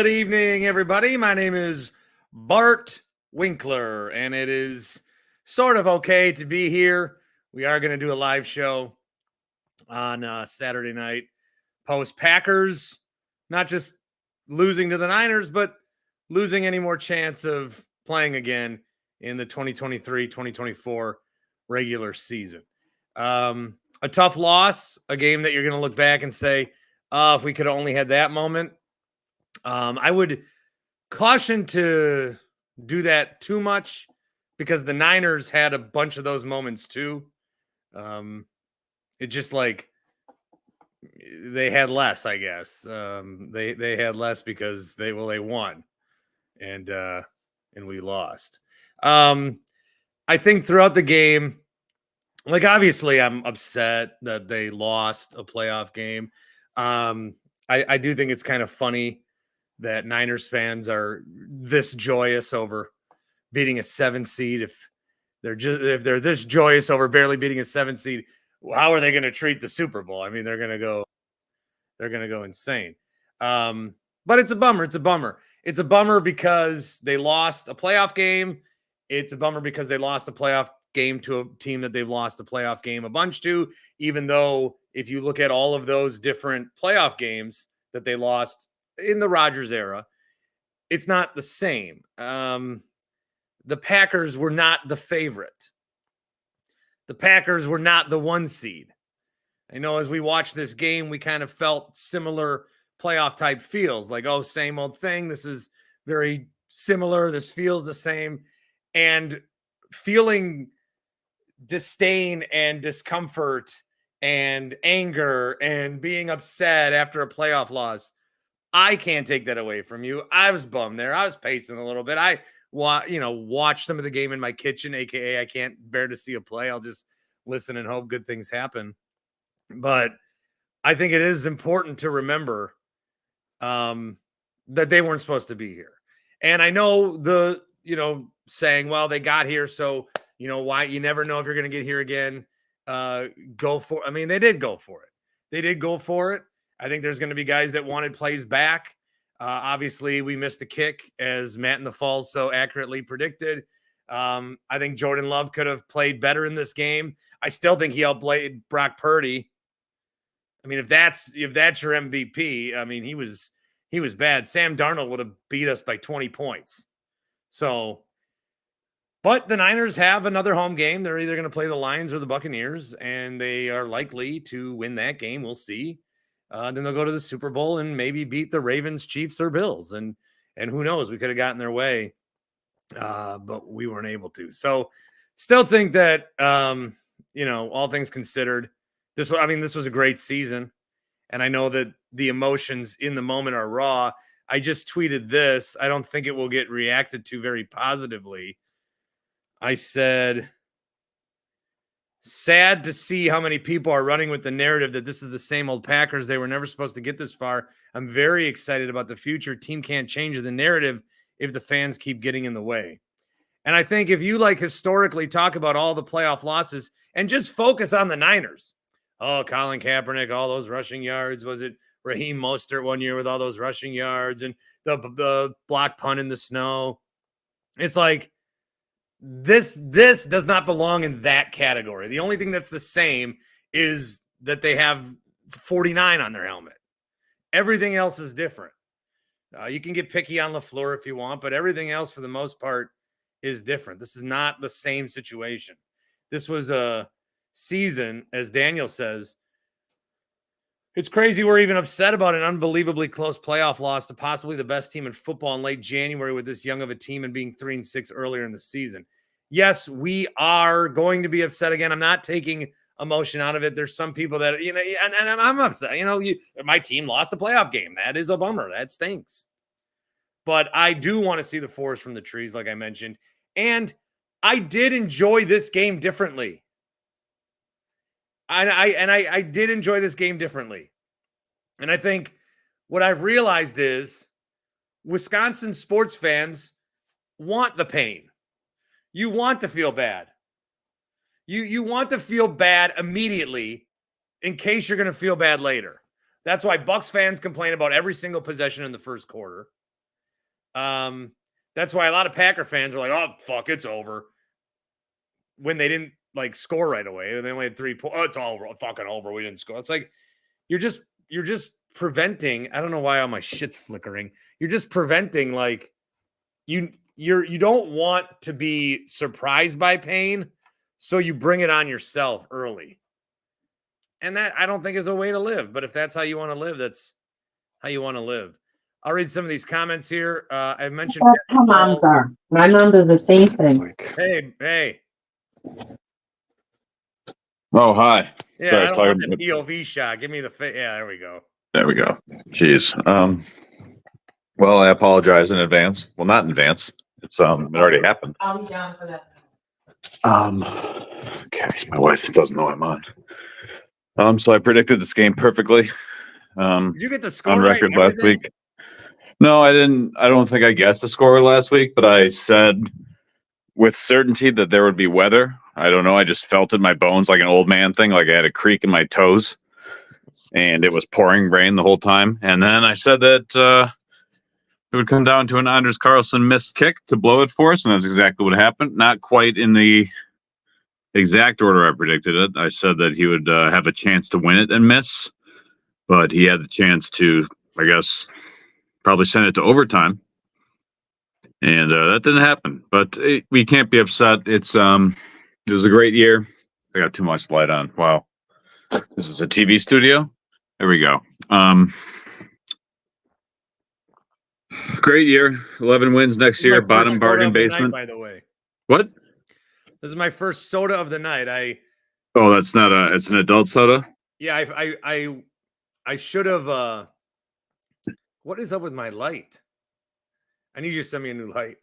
Good evening, everybody. My name is Bart Winkler, and it is sort of okay to be here. We are going to do a live show on Saturday night post Packers, not just losing to the Niners, but losing any more chance of playing again in the 2023-2024 regular season. A tough loss, a game that you're going to look back and say, if we could have only had that moment. I would caution to do that too much because the Niners had a bunch of those moments too. It just like they had less, I guess. They had less because they won and we lost. I think throughout the game, like obviously I'm upset that they lost a playoff game. I do think it's kind of funny that Niners fans are this joyous over beating a 7 seed. If they're this joyous over barely beating a 7 seed, how are they going to treat the Super Bowl? I mean, they're going to go insane. But it's a bummer. It's a bummer because they lost a playoff game. It's a bummer because they lost a playoff game to a team that they've lost a playoff game a bunch to, even though if you look at all of those different playoff games that they lost in the Rodgers era, it's not the same. The Packers were not the favorite. The Packers were not the 1 seed. I know as we watched this game, we kind of felt similar playoff type feels like, oh, same old thing. This is very similar. This feels the same. And feeling disdain and discomfort and anger and being upset after a playoff loss, I can't take that away from you. I was bummed there. I was pacing a little bit. I watch some of the game in my kitchen, aka I can't bear to see a play. I'll just listen and hope good things happen. But I think it is important to remember that they weren't supposed to be here. And I know the saying, well, they got here, so why? You never know if you're going to get here again. Go for. I mean, they did go for it. They did go for it. I think there's going to be guys that wanted plays back. Obviously, we missed a kick, as Matt in the Falls so accurately predicted. I think Jordan Love could have played better in this game. I still think he outplayed Brock Purdy. I mean, if that's your MVP, I mean, he was bad. Sam Darnold would have beat us by 20 points. So, but the Niners have another home game. They're either going to play the Lions or the Buccaneers, and they are likely to win that game. We'll see. Then they'll go to the Super Bowl and maybe beat the Ravens, Chiefs, or Bills. And who knows? We could have gotten their way, but we weren't able to. So still think that, all things considered, this was a great season. And I know that the emotions in the moment are raw. I just tweeted this. I don't think it will get reacted to very positively. I said, sad to see how many people are running with the narrative that this is the same old Packers. They were never supposed to get this far. I'm very excited about the future. Team can't change the narrative if the fans keep getting in the way. And I think if you historically talk about all the playoff losses and just focus on the Niners. Oh, Colin Kaepernick, all those rushing yards. Was it Raheem Mostert one year with all those rushing yards and the block punt in the snow? It's like, this does not belong in that category. The only thing that's the same is that they have 49 on their helmet. Everything else is different. You can get picky on LaFleur if you want, but everything else for the most part is different. This is not the same situation. This was a season, as Daniel says. It's crazy we're even upset about an unbelievably close playoff loss to possibly the best team in football in late January with this young of a team and being 3-6 earlier in the season. Yes, we are going to be upset again. I'm not taking emotion out of it. There's some people that, and I'm upset. My team lost a playoff game. That is a bummer. That stinks. But I do want to see the forest from the trees, like I mentioned. And I did enjoy this game differently. I did enjoy this game differently. And I think what I've realized is Wisconsin sports fans want the pain. You want to feel bad. You want to feel bad immediately in case you're going to feel bad later. That's why Bucks fans complain about every single possession in the first quarter. That's why a lot of Packer fans are like, "Oh, fuck, it's over." When they didn't like score right away, they only had 3 points. Oh, it's all fucking over. We didn't score. It's like you're just preventing. I don't know why all my shit's flickering. You're just preventing like you don't want to be surprised by pain, so you bring it on yourself early. And that I don't think is a way to live. But if that's how you want to live, that's how you want to live. I'll read some of these comments here. I mentioned my moms are. My mom does the same thing. Hey. Oh, hi. Yeah, Sorry, I don't want the POV shot. Give me the yeah, there we go. There we go. Jeez. Well, I apologize in advance. Well, not in advance. It's it already happened. I'll be down for that. Okay, my wife doesn't know I'm on. So I predicted this game perfectly. Did you get the score on record right last week? No, I didn't. I don't think I guessed the score last week, but I said with certainty that there would be weather. I don't know. I just felt in my bones like an old man thing, like I had a creak in my toes, and it was pouring rain the whole time. And then I said that it would come down to an Anders Carlson missed kick to blow it for us, and that's exactly what happened. Not quite in the exact order I predicted it. I said that he would have a chance to win it and miss, but he had the chance to, I guess, probably send it to overtime. And that didn't happen, but we can't be upset. It was a great year. I got too much light on. Wow. This is a TV studio. There we go. Great year. 11 wins next year. Bottom bargain basement. Night, by the way. What? This is my first soda of the night. Oh, that's not it's an adult soda? Yeah, I should have what is up with my light? I need you to send me a new light.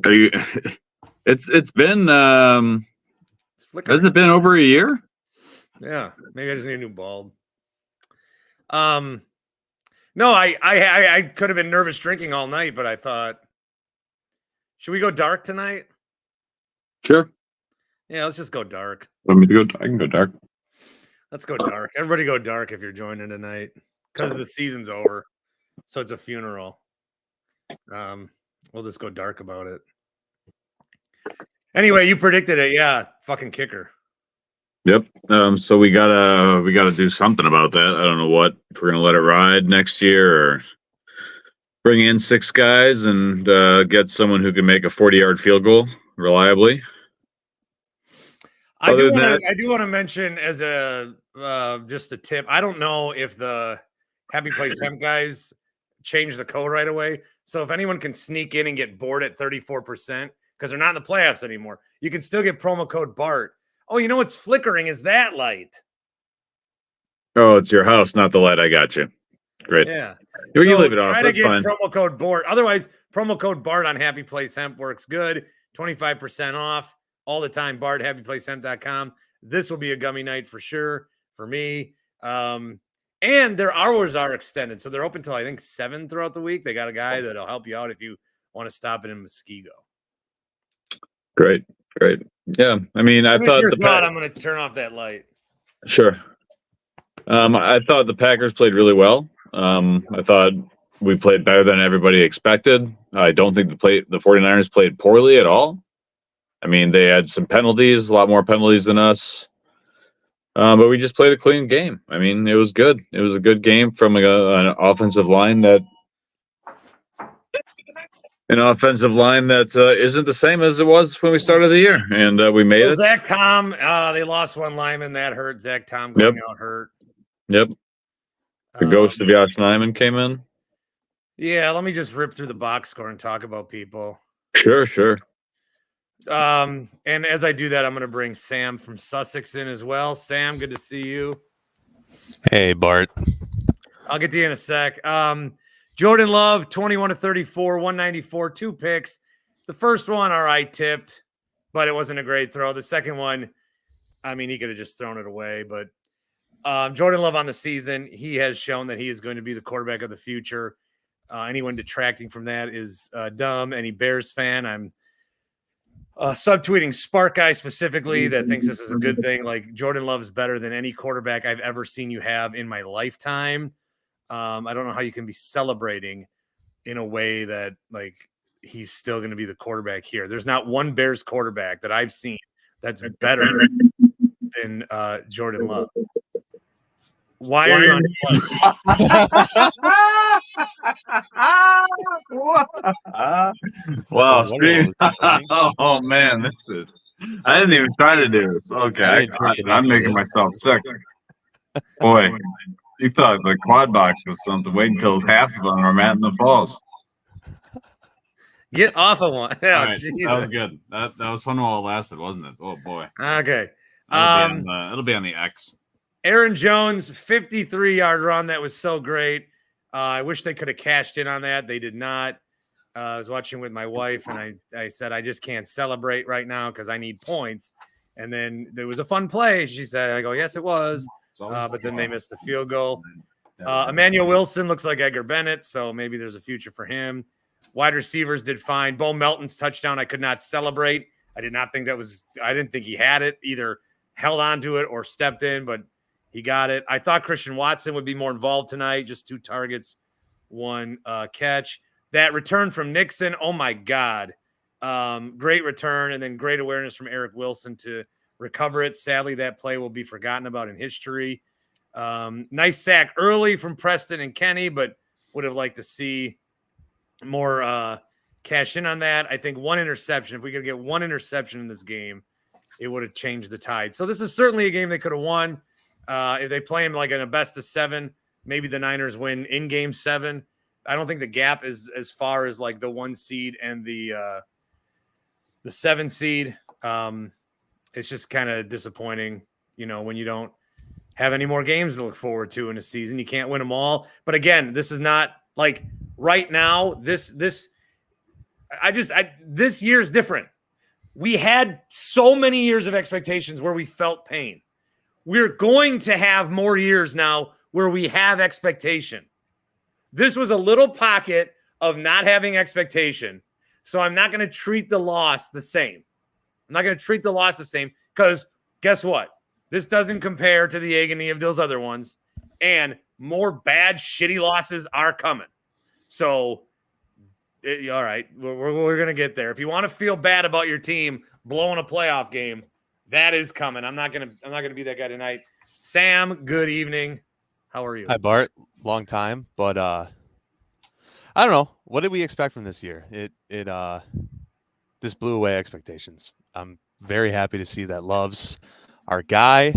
Are you it's been has it been over a year? Yeah, maybe I just need a new bulb. No, I could have been nervous drinking all night, but I thought, should we go dark tonight? Sure. Yeah, let's just go dark. Want me to go? I can go dark. Let's go dark. Everybody go dark if you're joining tonight, because the season's over, so it's a funeral. We'll just go dark about it. Anyway, you predicted it, yeah. Fucking kicker. Yep. So we gotta do something about that. I don't know what, if we're gonna let it ride next year or bring in 6 guys and get someone who can make a 40-yard field goal reliably. I do want to mention as a just a tip. I don't know if the Happy Place Hemp guys change the code right away. So if anyone can sneak in and get bored at 34%, because they're not in the playoffs anymore, you can still get promo code BART. Oh, you know what's flickering is that light. Oh, it's your house, not the light. I got you. Great. Yeah. We can leave it off. Try That's to get fine. promo code BART. Otherwise, promo code BART on Happy Place Hemp works good. 25% off all the time. BART, happyplacehemp.com. This will be a gummy night for sure for me. And their hours are extended. So they're open till I think 7 throughout the week. They got a guy that'll help you out if you want to stop it in Muskego. Great. Yeah. I mean, I thought I'm going to turn off that light. Sure. I thought the Packers played really well. I thought we played better than everybody expected. I don't think the 49ers played poorly at all. I mean, they had some penalties, a lot more penalties than us. But we just played a clean game. I mean, it was good. It was a good game from an offensive line that isn't the same as it was when we started the year, and we made it. Zach Tom, they lost one lineman. That hurt. Zach Tom going out hurt. Yep. The ghost of Josh Nyman came in. Yeah, let me just rip through the box score and talk about people. Sure. And as I do that, I'm going to bring Sam from Sussex in as well. Sam, good to see you. Hey, Bart. I'll get to you in a sec. Jordan Love, 21-34, 194, 2 picks. The first one, all right, tipped, but it wasn't a great throw. The second one, I mean, he could have just thrown it away. But Jordan Love on the season, he has shown that he is going to be the quarterback of the future. Anyone detracting from that is dumb. Any Bears fan, I'm subtweeting Spark Guy specifically that thinks this is a good thing. Like, Jordan Love's better than any quarterback I've ever seen you have in my lifetime. I don't know how you can be celebrating in a way that like he's still going to be the quarterback here. There's not one Bears quarterback that I've seen that's better than Jordan Love. Why are you on Wow, I was wondering what was happening. oh man, this is. I didn't even try to do this. Okay, I'm making myself sick. Boy, you thought the quad box was something. Wait until half of them are Matt in the Falls. Get off of one. Oh, All right, Jesus. that was good. That was fun while it lasted, wasn't it? Oh boy. Okay. It'll be on the X. Aaron Jones, 53-yard run. That was so great. I wish they could have cashed in on that. They did not. I was watching with my wife, and I said, I just can't celebrate right now because I need points. And then there was a fun play. She said, I go, yes, it was. But then they missed the field goal. Emmanuel Wilson looks like Edgar Bennett, so maybe there's a future for him. Wide receivers did fine. Bo Melton's touchdown, I could not celebrate. I didn't think he had it, either held onto it or stepped in, but he got it. I thought Christian Watson would be more involved tonight, just 2 targets, 1 catch. That return from Nixon, oh my God. Great return, and then great awareness from Eric Wilson to recover it. Sadly, that play will be forgotten about in history. Nice sack early from Preston and Kenny, but would have liked to see more cash in on that. I think 1 interception. If we could get 1 interception in this game, it would have changed the tide. So this is certainly a game they could have won. If they play him like in a best of 7, maybe the Niners win in game 7. I don't think the gap is as far as like the 1 seed and the 7 seed. It's just kind of disappointing, when you don't have any more games to look forward to in a season. You can't win them all. But again, this is not like right now. This year is different. We had so many years of expectations where we felt pain. We're going to have more years now where we have expectation. This was a little pocket of not having expectation. So I'm not going to treat the loss the same. I'm not going to treat the loss the same because guess what? This doesn't compare to the agony of those other ones. And more bad, shitty losses are coming. So, all right, we're going to get there. If you want to feel bad about your team blowing a playoff game, that is coming. I'm not going to be that guy tonight. Sam, good evening. How are you? Hi, Bart. Long time, but I don't know. What did we expect from this year? This blew away expectations. I'm very happy to see that Love's our guy.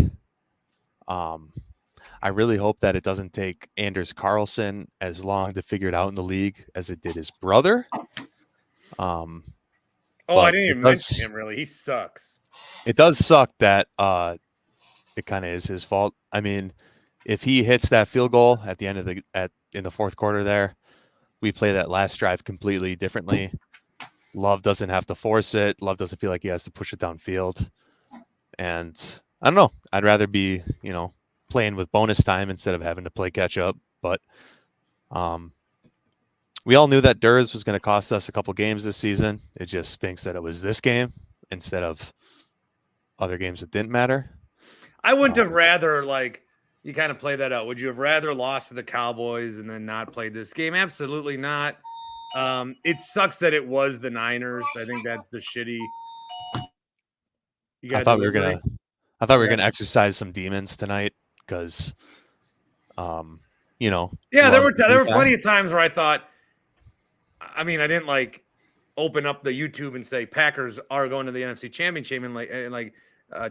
I really hope that it doesn't take Anders Carlson as long to figure it out in the league as it did his brother. I didn't even mention him, really. He sucks. It does suck that it kind of is his fault. I mean, if he hits that field goal at the end of in the fourth quarter there, we play that last drive completely differently. Love doesn't have to force it. Love doesn't feel like he has to push it downfield. And I don't know. I'd rather be, playing with bonus time instead of having to play catch up. But we all knew that Durs was going to cost us a couple games this season. It just stinks that it was this game instead of other games that didn't matter. I wouldn't have rather, you kind of play that out. Would you have rather lost to the Cowboys and then not played this game? Absolutely not. It sucks that it was the Niners. I think that's the shitty. I thought we were gonna exercise some demons tonight because, Yeah, there were plenty of times where I thought. I mean, I didn't open up the YouTube and say Packers are going to the NFC Championship and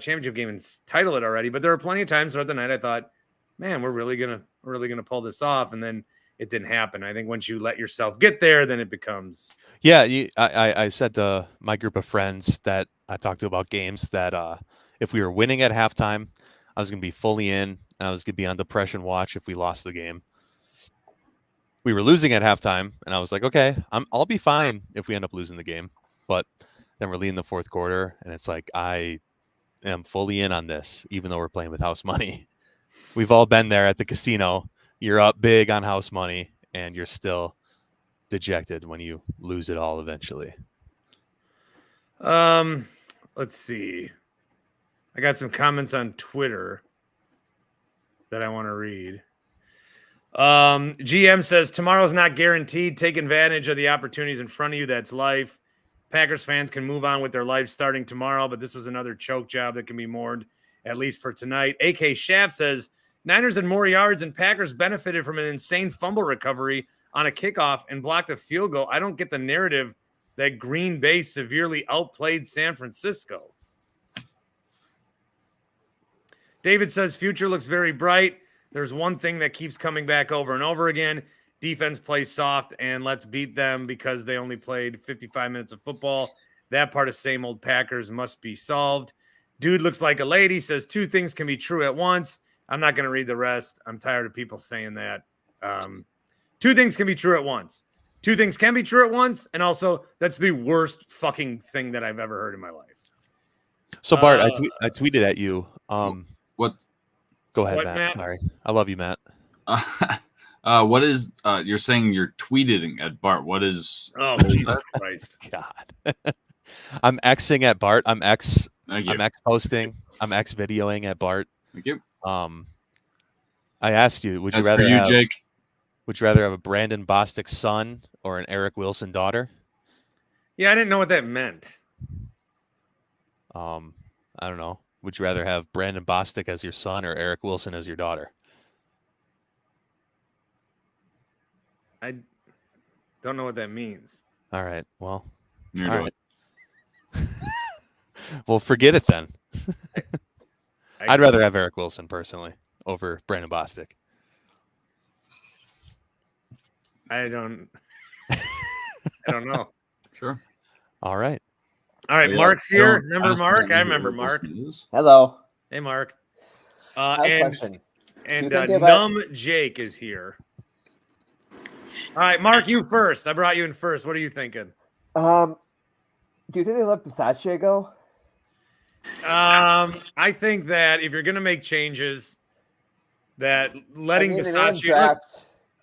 championship game and title it already. But there were plenty of times throughout the night I thought, man, we're really gonna pull this off, and then it didn't happen. I think once you let yourself get there, then it becomes. Yeah, I said to my group of friends that I talked to about games that if we were winning at halftime, I was going to be fully in, and I was going to be on depression watch if we lost the game. We were losing at halftime, and I was like, okay, I'll be fine if we end up losing the game. But then we're leading the fourth quarter, and it's like I am fully in on this, even though we're playing with house money. We've all been there at the casino. You're up big on house money, and you're still dejected when you lose it all eventually. Let's see. I got some comments on Twitter that I want to read. GM says tomorrow's not guaranteed. Take advantage of the opportunities in front of you. That's life. Packers fans can move on with their life starting tomorrow, but this was another choke job that can be mourned, at least for tonight. AK Shaft says Niners had more yards and Packers benefited from an insane fumble recovery on a kickoff and blocked a field goal. I don't get the narrative that Green Bay severely outplayed San Francisco. David says future looks very bright. There's one thing that keeps coming back over and over again. Defense plays soft and let's beat them because they only played 55 minutes of football. That part of same old Packers must be solved. Dude looks like a lady, says two things can be true at once. I'm not going to read the rest. I'm tired of people saying that. Two things can be true at once. Two things can be true at once. And also, that's the worst fucking thing that I've ever heard in my life. So, Bart, I tweeted at you. What? Go ahead, What, Matt. Matt? Sorry. I love you, Matt. What is you're saying you're tweeting at Bart? What is? Oh, Jesus Christ. God. I'm Xing at Bart. I'm X Thank you. I'm X posting. I'm X videoing at Bart. Thank you. I asked you, would That's you rather for you, have Jake. would you rather have a Brandon Bostic son or an Eric Wilson daughter? Yeah, I didn't know what that meant. I don't know. Would you rather have Brandon Bostic as your son or Eric Wilson as your daughter? I don't know what that means. All right. Well, You're all doing right. Well, forget it then. I'd rather have Eric Wilson personally over Brandon Bostic. I don't know. Sure. All right. All right, Yeah, Mark's I don't- here. Remember honestly Mark? don't know I who remember Eric Mark. Wilson is. Hello. Hey, Mark. I have a And question. and Do you think about- Numb Jake is here. All right, Mark, you first. I brought you in first. What are you thinking? Do you think they let Bisaccia go? I think that if you're going to make changes, that letting they didn't Bisaccia draft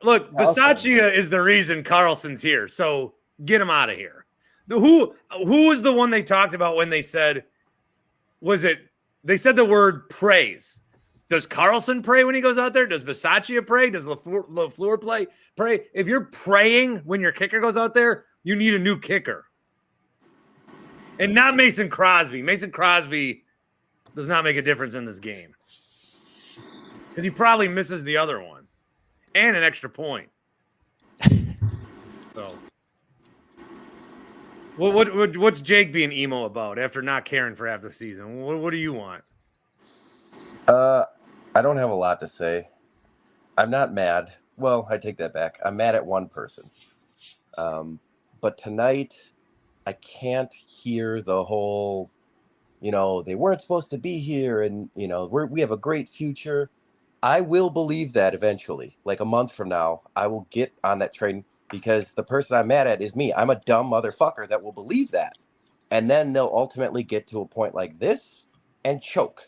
look, Carlson. Bisaccia is the reason Carlson's here. So get him out of here. Who was the one they talked about when they said, they said the word praise. Does Carlson pray when he goes out there? Does Bisaccia pray? Does LaFleur pray? If you're praying when your kicker goes out there, you need a new kicker. And not Mason Crosby. Mason Crosby does not make a difference in this game. Because he probably misses the other one. And an extra point. So, what's Jake being emo about after not caring for half the season? What do you want? I don't have a lot to say. I'm not mad. Well, I take that back. I'm mad at one person. But tonight, I can't hear the whole, they weren't supposed to be here and, we have a great future. I will believe that eventually. Like a month from now, I will get on that train because the person I'm mad at is me. I'm a dumb motherfucker that will believe that. And then they'll ultimately get to a point like this and choke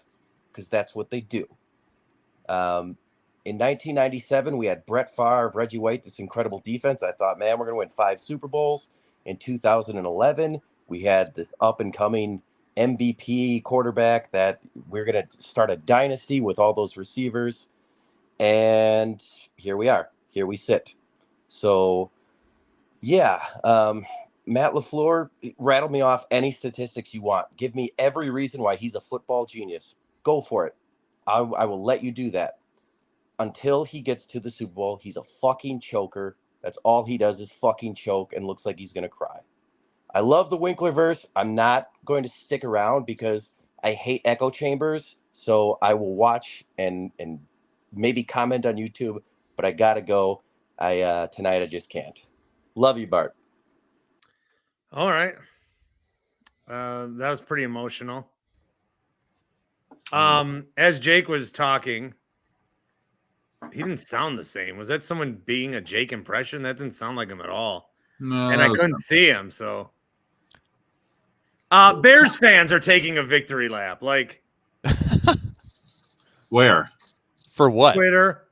because that's what they do. In 1997, we had Brett Favre, Reggie White, this incredible defense. I thought, man, we're going to win 5 Super Bowls. In 2011, we had this up-and-coming MVP quarterback that we're going to start a dynasty with all those receivers. And here we are. Here we sit. So, yeah, Matt LaFleur, rattle me off any statistics you want. Give me every reason why he's a football genius. Go for it. I will let you do that. Until he gets to the Super Bowl, he's a fucking choker. That's all he does is fucking choke and looks like he's going to cry. I love the Winklerverse. I'm not going to stick around because I hate echo chambers. So I will watch and maybe comment on YouTube, but I got to go. Tonight I just can't. Love you, Bart. All right. That was pretty emotional. As Jake was talking, he didn't sound the same. Was that someone being a Jake impression? That didn't sound like him at all. No, And that I was- couldn't see him, so. Bears fans are taking a victory lap. Like, Where? For what? Twitter.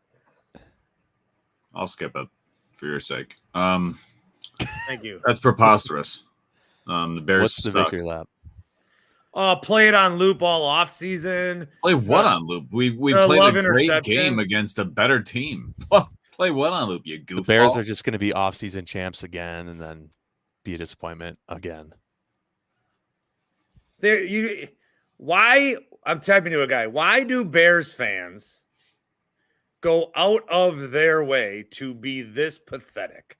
I'll skip it for your sake. Thank you. That's preposterous. The Bears What's the suck. victory lap? Play it on loop all off season. Play what on loop? We The played love a great interception. game against a better team. Play what on loop, you The goofball? Bears are just going to be off-season champs again, and then be a disappointment again. Why? I'm typing to a guy. Why do Bears fans go out of their way to be this pathetic?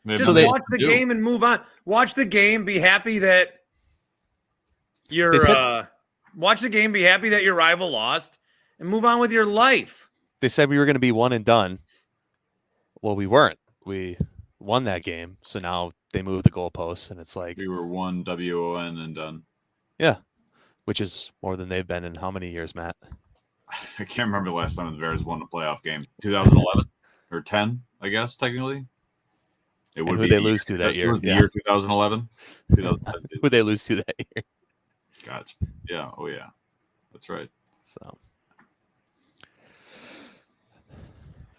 Just So they- watch the game and move on. Watch the game. Be happy that your watch the game. Be happy that your rival lost, and move on with your life. They said we were going to be one and done. Well, we weren't. We won that game, so now they moved the goalposts, and it's like We were one WON and done. yeah, which is more than they've been in how many years, Matt? I can't remember the last time the Bears won a playoff game. 2011 or 10, I guess technically. It And who they lose to that year? It was the Yeah. year 2011. 2010. Who they lose to that year? Gotcha. Yeah. Oh yeah. That's right. So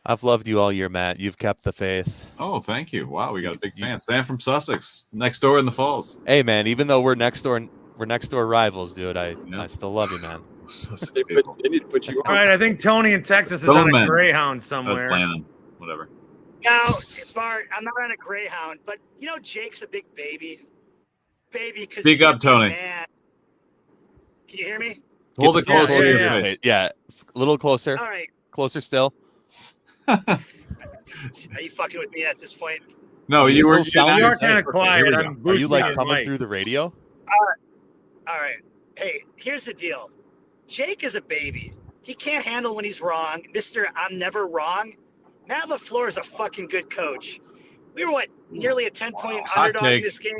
I've loved you all year, Matt. You've kept the faith. Oh, thank you. Wow, we got a big fan. Stan from Sussex, next door in the Falls. Hey, man. Even though we're next door rivals, dude. I still love you, man. Sussex They people. need to put you All on. right, I think Tony in Texas is Don't on a man. Greyhound That's somewhere. Lannon. Whatever. No, Bart, I'm not on a Greyhound, but you know Jake's a big baby. Because Speak up, Tony. Man. Can you hear me? Hold it Yeah, close to yeah, your yeah. face. Yeah, a little closer. All right. Closer still. Are you fucking with me at this point? No, You you were. still sound You the are same. kind of quiet. Here we go. I'm Are you boosting like his coming mic. through the radio? All right. Hey, here's the deal. Jake is a baby. He can't handle when he's wrong. Mr. I'm never wrong. Matt LaFleur is a fucking good coach. We were, nearly a 10-point Hot underdog in take. this game?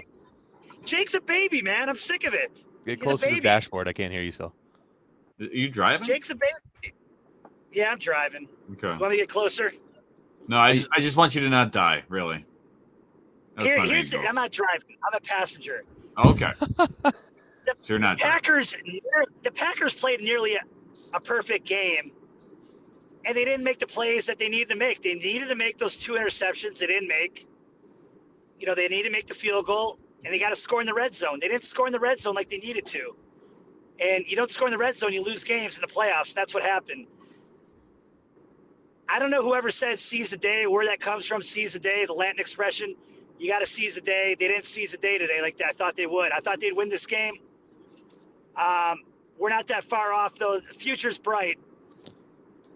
Jake's a baby, man. I'm sick of it. Get He's a closer to the baby. dashboard. I can't hear you still. Are you driving? Jake's a baby. Yeah, I'm driving. Okay. Want me to get closer? No, I just want you to not die. Really. That's my main Here's it. goal. I'm not driving. I'm a passenger. Okay. So you're not driving. The Packers played nearly a perfect game, and they didn't make the plays that they needed to make. They needed to make those 2 interceptions. They didn't make. They needed to make the field goal, and they got to score in the red zone. They didn't score in the red zone like they needed to. And you don't score in the red zone, you lose games in the playoffs. That's what happened. I don't know whoever said seize the day, where that comes from, seize the day, the Latin expression. You got to seize the day. They didn't seize the day today like I thought they would. I thought they'd win this game. We're not that far off, though. The future's bright.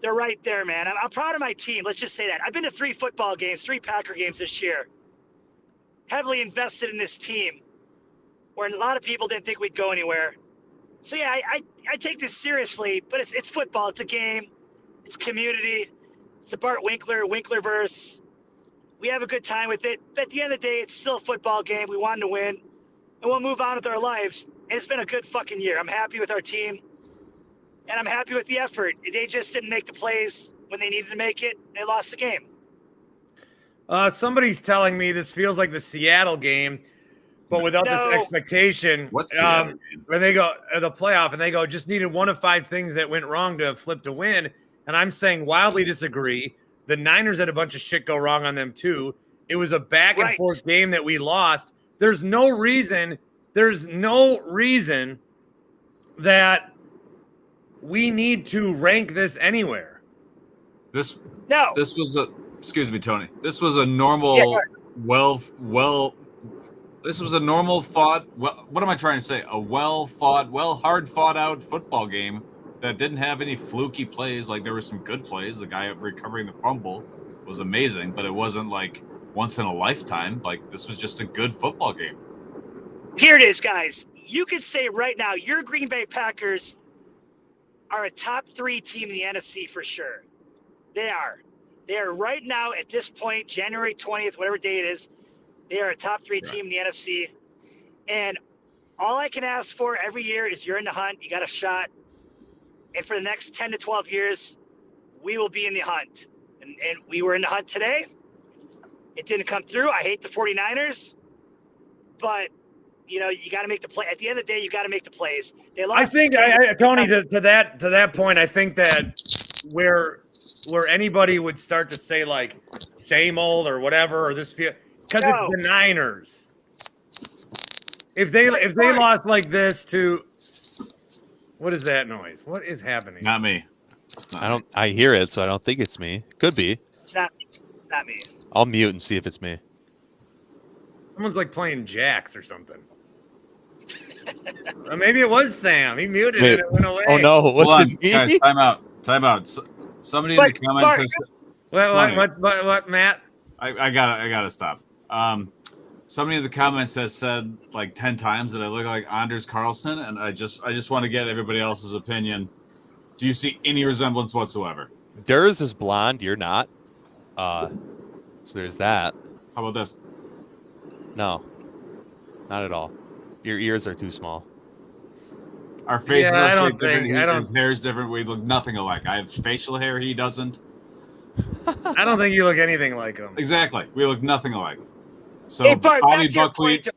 They're right there, man. I'm proud of my team. Let's just say that. I've been to 3 football games, 3 Packer games this year. Heavily invested in this team, where a lot of people didn't think we'd go anywhere. So, yeah, I take this seriously, but it's football. It's a game. It's community. It's a Bart Winkler, Winklerverse. We have a good time with it. But at the end of the day, it's still a football game. We wanted to win. And we'll move on with our lives. And it's been a good fucking year. I'm happy with our team. And I'm happy with the effort. They just didn't make the plays when they needed to make it. They lost the game. Somebody's telling me this feels like the Seattle game, but without No. this expectation. What's the other game? When they go the playoff and they go, just needed 1 of 5 things that went wrong to flip to win. And I'm saying wildly disagree. The Niners had a bunch of shit go wrong on them too. It was a back and Right. forth game that we lost. There's no reason that we need to rank this anywhere. This No. was a. Excuse me, Tony. This was a normal. Yeah. This was a normal fought. Well, what am I trying to say? A hard fought out football game that didn't have any fluky plays. Like there were some good plays. The guy recovering the fumble was amazing, but it wasn't like once in a lifetime. Like this was just a good football game. Here it is, guys. You could say right now your Green Bay Packers are a top 3 team in the NFC for sure. They are. They are right now at this point, January 20th, whatever day it is, they are a top 3 team in the NFC. And all I can ask for every year is you're in the hunt, you got a shot. And for the next 10 to 12 years, we will be in the hunt. And we were in the hunt today. It didn't come through. I hate the 49ers. But, you got to make the play. At the end of the day, you got to make the plays. They lost. I think, Tony, to that point, I think that where anybody would start to say like same old or whatever, or this feel because it's the Niners. If they lost like this to, what is that noise? What is happening? Not me. I hear it, so I don't think it's me. Could be. It's not me. It's not me. I'll mute and see if it's me. Someone's like playing jacks or something. Or maybe it was Sam. He muted Wait. and it went away. Oh no, Hold what's on, it me? guys. Time out. Somebody in the But, comments Bart, has. What, Matt? I gotta stop. Somebody in the comments has said like 10 times that I look like Anders Carlson, and I just want to get everybody else's opinion. Do you see any resemblance whatsoever? Durs is blonde. You're not. So there's that. How about this? No, not at all. Your ears are too small. Our faces Yeah, I are don't shaped different. think- I don't- His hair is different. We look nothing alike. I have facial hair. He doesn't. I don't think you look anything like him. Exactly. We look nothing alike. So Hey, Bart, Bobby back to your Buckwheat, point.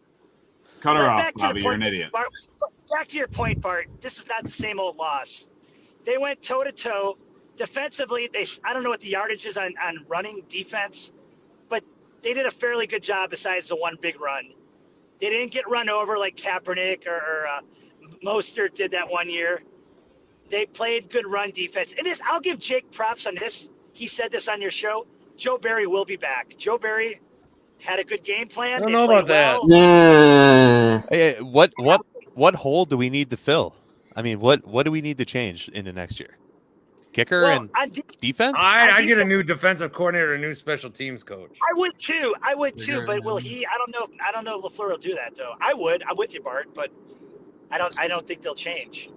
cut her Bart, off, back to the Bobby. You're an point, idiot. Bart, back to your point, Bart. This is not the same old loss. They went toe to toe. Defensively, I don't know what the yardage is on running defense, but they did a fairly good job besides the one big run. They didn't get run over like Kaepernick or Mostert did that one year. They played good run defense. And this, I'll give Jake props on this. He said this on your show. Joe Barry will be back. Joe Barry had a good game plan. I don't They know played about that. well. Hey, what hole do we need to fill? I mean, what do we need to change into next year? Kicker Well, and on defense? I get a new defensive coordinator, a new special teams coach. I would too. But will he? I don't know if LaFleur will do that though. I would. I'm with you, Bart. But I don't think they'll change.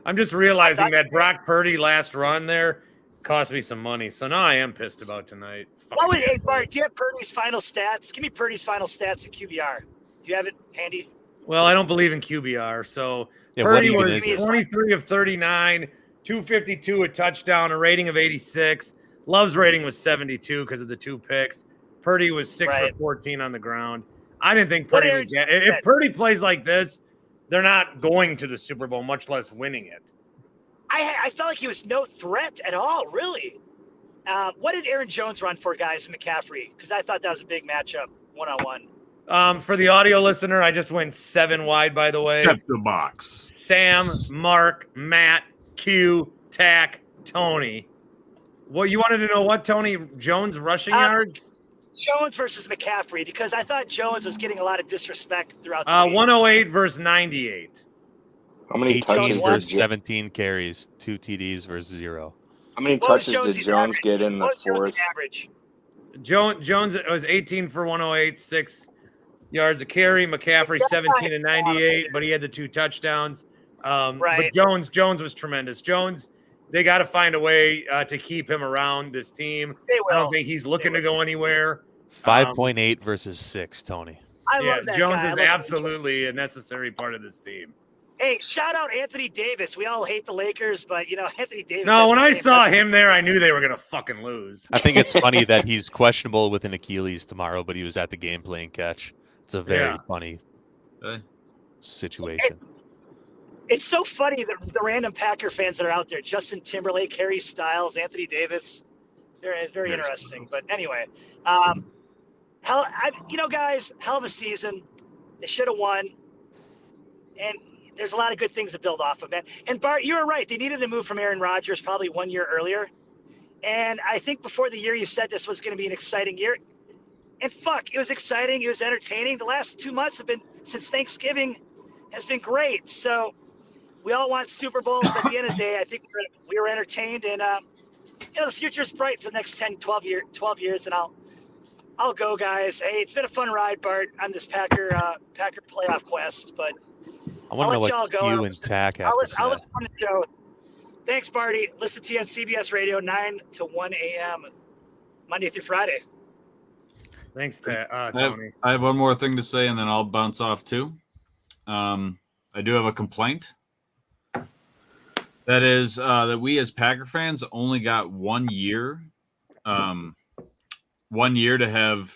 I'm just realizing that Brock Purdy last run there cost me some money. So now I am pissed about tonight. Hey, Bart, do you have Purdy's final stats? Give me Purdy's final stats in QBR. Do you have it handy? Well, I don't believe in QBR. So Yeah, Purdy what was even is it? 23 of 39, 252, a touchdown, a rating of 86. Love's rating was 72 because of the 2 picks. Purdy was 6 Right. for 14 on the ground. I didn't think What Purdy Aaron would get Jones it. If said. Purdy plays like this, they're not going to the Super Bowl, much less winning it. I felt like he was no threat at all, really. What did Aaron Jones run for, guys, and McCaffrey? Because I thought that was a big matchup, one-on-one. For the audio listener, I just went 7 wide, by the way. Check the box. Sam, Mark, Matt, Q, Tack, Tony. Well, you wanted to know what, Tony? Jones rushing yards? Jones versus McCaffrey, because I thought Jones was getting a lot of disrespect throughout the week. 108 versus 98. How many 18 touches versus did 17 carries, 2 TDs versus 0. How many What was touches did Jones's Jones average? get in the What was Jones's fourth? average? Jones was 18 for 108, 6 yards a carry. McCaffrey 17 and 98, but he had the 2 touchdowns. Right. But Jones was tremendous. Jones, they got to find a way to keep him around this team. They I will. don't think he's looking to go anywhere. 5.8 versus 6, Tony. I Yeah, love that Jones guy. I is love absolutely Jones. a necessary part of this team. Hey, shout out Anthony Davis. We all hate the Lakers, but Anthony Davis. No, had when the I same saw record. him there, I knew they were going to fucking lose. I think it's funny that he's questionable with an Achilles tomorrow, but he was at the game playing catch. It's a very Yeah. funny Hey. situation. It's so funny that the random Packer fans that are out there: Justin Timberlake, Harry Styles, Anthony Davis. It's very interesting. But anyway, guys, hell of a season. They should have won, and there's a lot of good things to build off of, man. And Bart, you were right. They needed to move from Aaron Rodgers probably 1 year earlier. And I think before the year you said this was going to be an exciting year. And it was exciting. It was entertaining. The last 2 months have been, since Thanksgiving, has been great. So we all want Super Bowls. But at the end of the day, I think we were entertained. And, the future's bright for the next 10, 12 years. And I'll go, guys. Hey, it's been a fun ride, Bart, on this Packer playoff quest. But I want to know let y'all what go. you and Tack have I'll to listen say. on the show. Thanks, Barty. Listen to you on CBS Radio, 9 to 1 a.m. Monday through Friday. Thanks, Tony. I have one more thing to say, and then I'll bounce off too. I do have a complaint. That is that we as Packer fans only got 1 year. 1 year to have,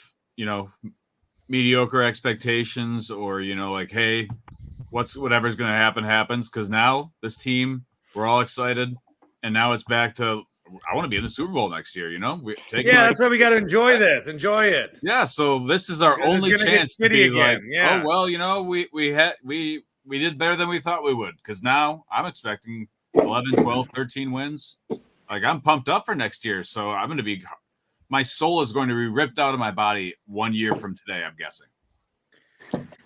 mediocre expectations or, hey, whatever's going to happen happens. Because now this team, we're all excited. And now it's back to, I want to be in the Super Bowl next year, That's why we got to enjoy this. Enjoy it. Yeah, so this is our Because it's only gonna get chance to shitty be again, like, yeah. oh well, we did better than we thought we would. Because now I'm expecting 11, 12, 13 wins. Like I'm pumped up for next year, so I'm going to be my soul is going to be ripped out of my body 1 year from today, I'm guessing.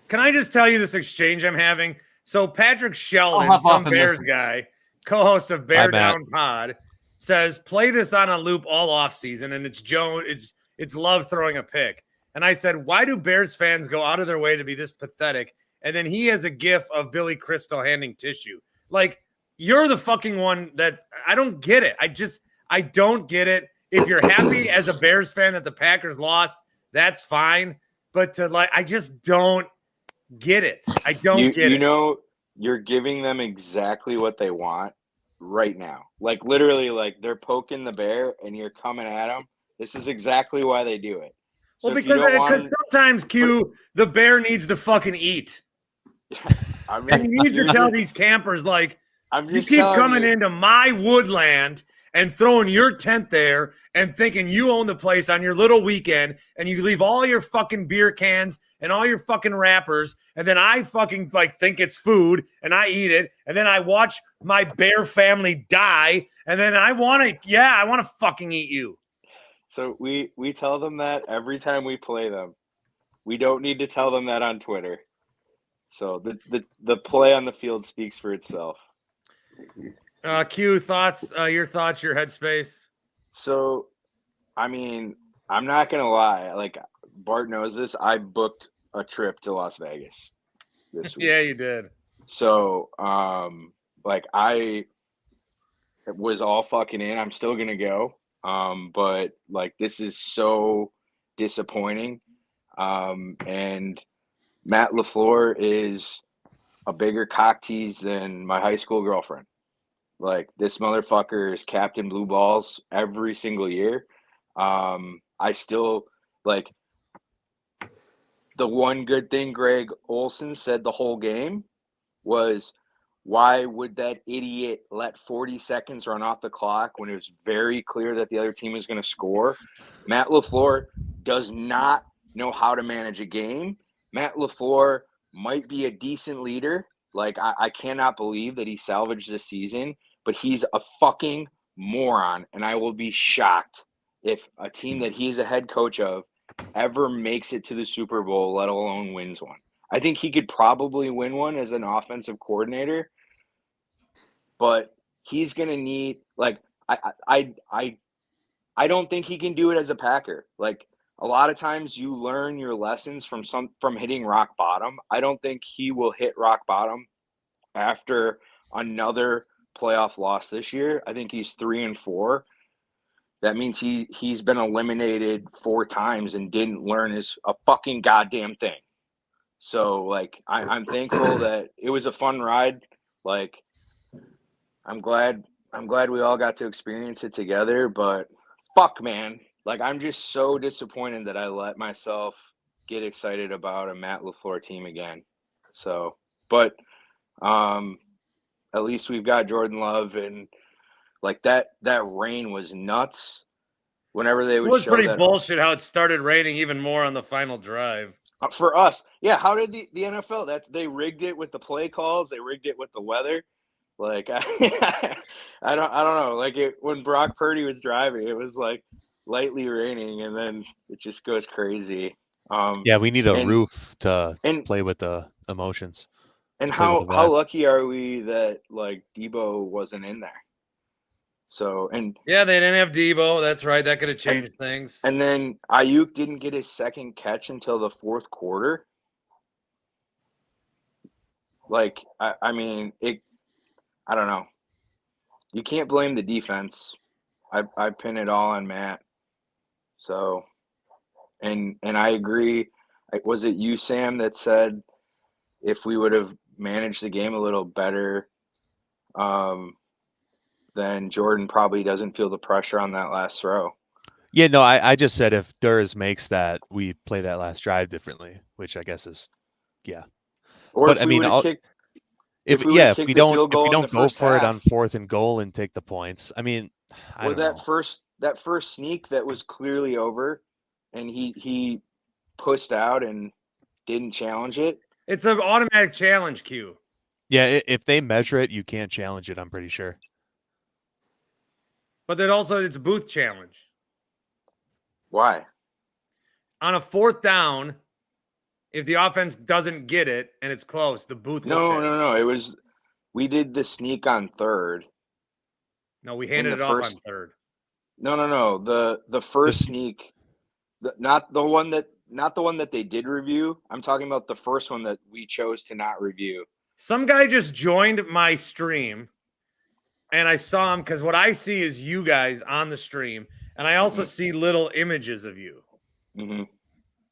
Can I just tell you this exchange I'm having? So Patrick Sheldon, hop some off and Bears listen. guy, co-host of Bear Bye, Matt. Down Pod, says play this on a loop all off season, and it's Love throwing a pick. And I said, why do Bears fans go out of their way to be this pathetic? And then he has a gif of Billy Crystal handing tissue. Like, you're the fucking one that I don't get it. I don't get it. If you're happy as a Bears fan that the Packers lost, that's fine. But I just don't get it. I don't get it. You know, you're giving them exactly what they want right now. Like, literally, like, they're poking the bear and you're coming at them. This is exactly why they do it. So Well, because sometimes, Q, the bear needs to fucking eat. I mean, And he needs to tell these campers, like, you keep coming into my woodland and throwing your tent there and thinking you own the place on your little weekend, and you leave all your fucking beer cans and all your fucking wrappers, and then I fucking think it's food and I eat it, and then I watch my bear family die, and then I want to fucking eat you. So we tell them that every time we play them. We don't need to tell them that on Twitter. So the play on the field speaks for itself. Q, thoughts, your headspace? So, I mean, I'm not going to lie. Like, Bart knows this. I booked a trip to Las Vegas this week. Yeah, you did. So, I was all fucking in. I'm still going to go. But, like, this is so disappointing. And Matt LaFleur is a bigger cock tease than my high school girlfriend. Like, this motherfucker is Captain Blue Balls every single year. I still, like, the one good thing Greg Olson said the whole game was, why would that idiot let 40 seconds run off the clock when it was very clear that the other team was going to score? Matt LaFleur does not know how to manage a game. Matt LaFleur might be a decent leader. Like, I cannot believe that he salvaged the season, but he's a fucking moron, and I will be shocked if a team that he's a head coach of ever makes it to the Super Bowl, let alone wins one. I think he could probably win one as an offensive coordinator, but he's going to need, like, I don't think he can do it as a Packer. Like, a lot of times you learn your lessons from hitting rock bottom. I don't think he will hit rock bottom after another playoff loss this year. I think he's 3-4. That means he's been eliminated 4 times and didn't learn a fucking goddamn thing. So, like, I'm thankful that it was a fun ride. Like, I'm glad we all got to experience it together, but fuck, man. Like, I'm just so disappointed that I let myself get excited about a Matt LaFleur team again. So, but at least we've got Jordan Love, and like that rain was nuts. Whenever they would it was show pretty that, bullshit how it started raining even more on the final drive. For us, yeah. How did the NFL? They rigged it with the play calls. They rigged it with the weather. Like, I don't know. Like, when Brock Purdy was driving, it was like lightly raining, and then it just goes crazy. Yeah, we need a roof to play with the emotions. And how lucky are we that, like, Debo wasn't in there? So, and yeah, they didn't have Debo. That's right. That could have changed things. And then Ayuk didn't get his second catch until the fourth quarter. Like, I mean, I don't know. You can't blame the defense. I pin it all on Matt. So, and I agree. Was it you, Sam, that said if we would have managed the game a little better, then Jordan probably doesn't feel the pressure on that last throw? Yeah, no, I just said if Durs makes that, we play that last drive differently, which I guess is, yeah. Or but if I we mean, if we don't go for it on 4th and goal and take the points. I mean, I don't know. That first sneak that was clearly over, and he pushed out and didn't challenge it. It's an automatic challenge, Q. Yeah, if they measure it, you can't challenge it, I'm pretty sure. But then also it's a booth challenge. Why? On a 4th down, if the offense doesn't get it and it's close, the booth looks at it. No. It was we did the sneak on 3rd. No, we handed it off on 3rd. No. The first sneak, not the one that they did review. I'm talking about the first one that we chose to not review. Some guy just joined my stream, and I saw him because what I see is you guys on the stream, and I also see little images of you. Mm-hmm.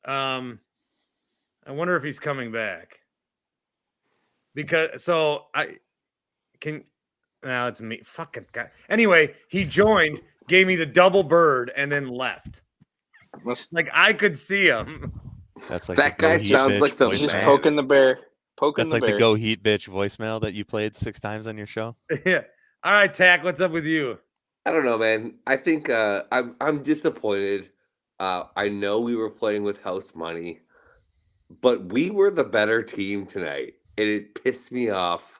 I wonder if he's coming back. Because so I can now it's me. Fucking guy. Anyway, he joined, gave me the double bird, and then left. Like I could see him. That's like that guy sounds like the just poking the bear. That's like the Go Heat bitch voicemail that you played 6 times on your show. Yeah. All right, Tack, what's up with you? I don't know, man. I think I'm disappointed. I know we were playing with house money, but we were the better team tonight, and it pissed me off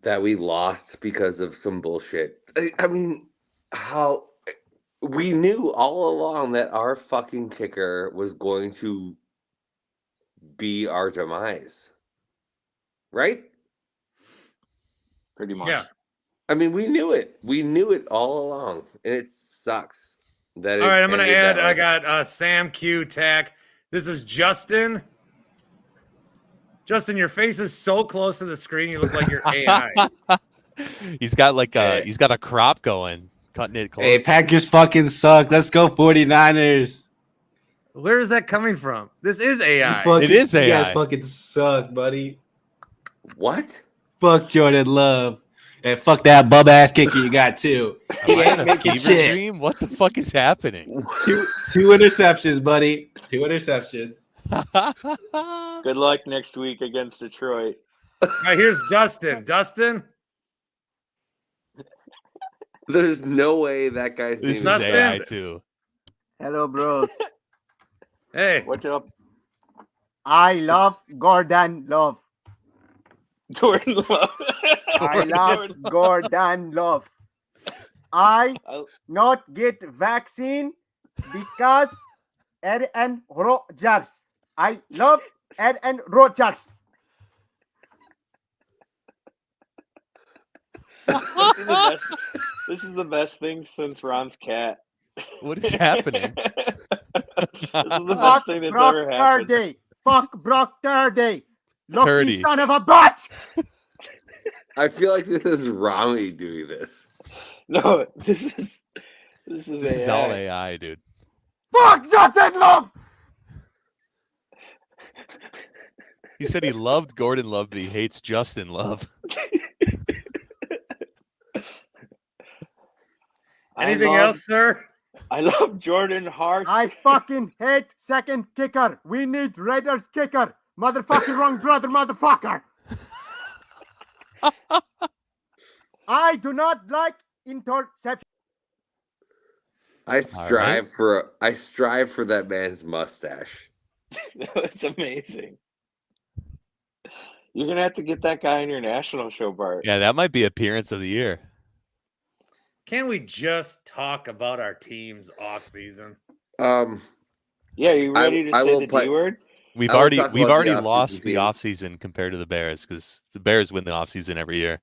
that we lost because of some bullshit. I mean, how we knew all along that our fucking kicker was going to be our demise, right? Pretty much. Yeah. I mean, we knew it. We knew it all along, and it sucks. All right, I'm going to add, I got Sam Q, Tack. This is Justin. Justin, your face is so close to the screen, you look like you're AI. He's got like he's got a crop going, cutting it close. Hey, Packers fucking suck. Let's go 49ers. Where is that coming from? This is AI. It is You AI. guys fucking suck, buddy. What? Fuck Jordan Love. And fuck that bub ass kicker you got too. He Am I ain't in a making fever shit. dream? What the fuck is happening? Two interceptions, buddy. 2 interceptions. Good luck next week against Detroit. All right, here's Dustin. Dustin? There's no way that guy's name This is Dustin? AI too. Hello, bros. Hey. What's up, I love Gordon Love. Gordon Love? I love Gordon Love. I not get vaccine because Ed and Rogers. I love Ed and Rogers. This is the best thing since Ron's cat. What is happening? This is the Fuck best thing that's Brock ever happened. Purdy. Fuck Brock Purdy. Lucky 30. son of a bitch. I feel like this is Rami doing this. No, this is This AI. is all AI, dude. Fuck Justin Love. He said he loved Gordon Love, but he hates Justin Love. Anything else, sir? I love Jordan Hart. I fucking hate second kicker. We need Raiders kicker. Motherfucking wrong brother, motherfucker. I do not like interception. I strive for that man's mustache. It's amazing. You're gonna have to get that guy on your national show, Bart. Yeah, that might be appearance of the year. Can we just talk about our team's off season? Yeah, you ready to say the D word? We've I will already talk about the off-season lost the team. offseason compared to the Bears because the Bears win the offseason every year.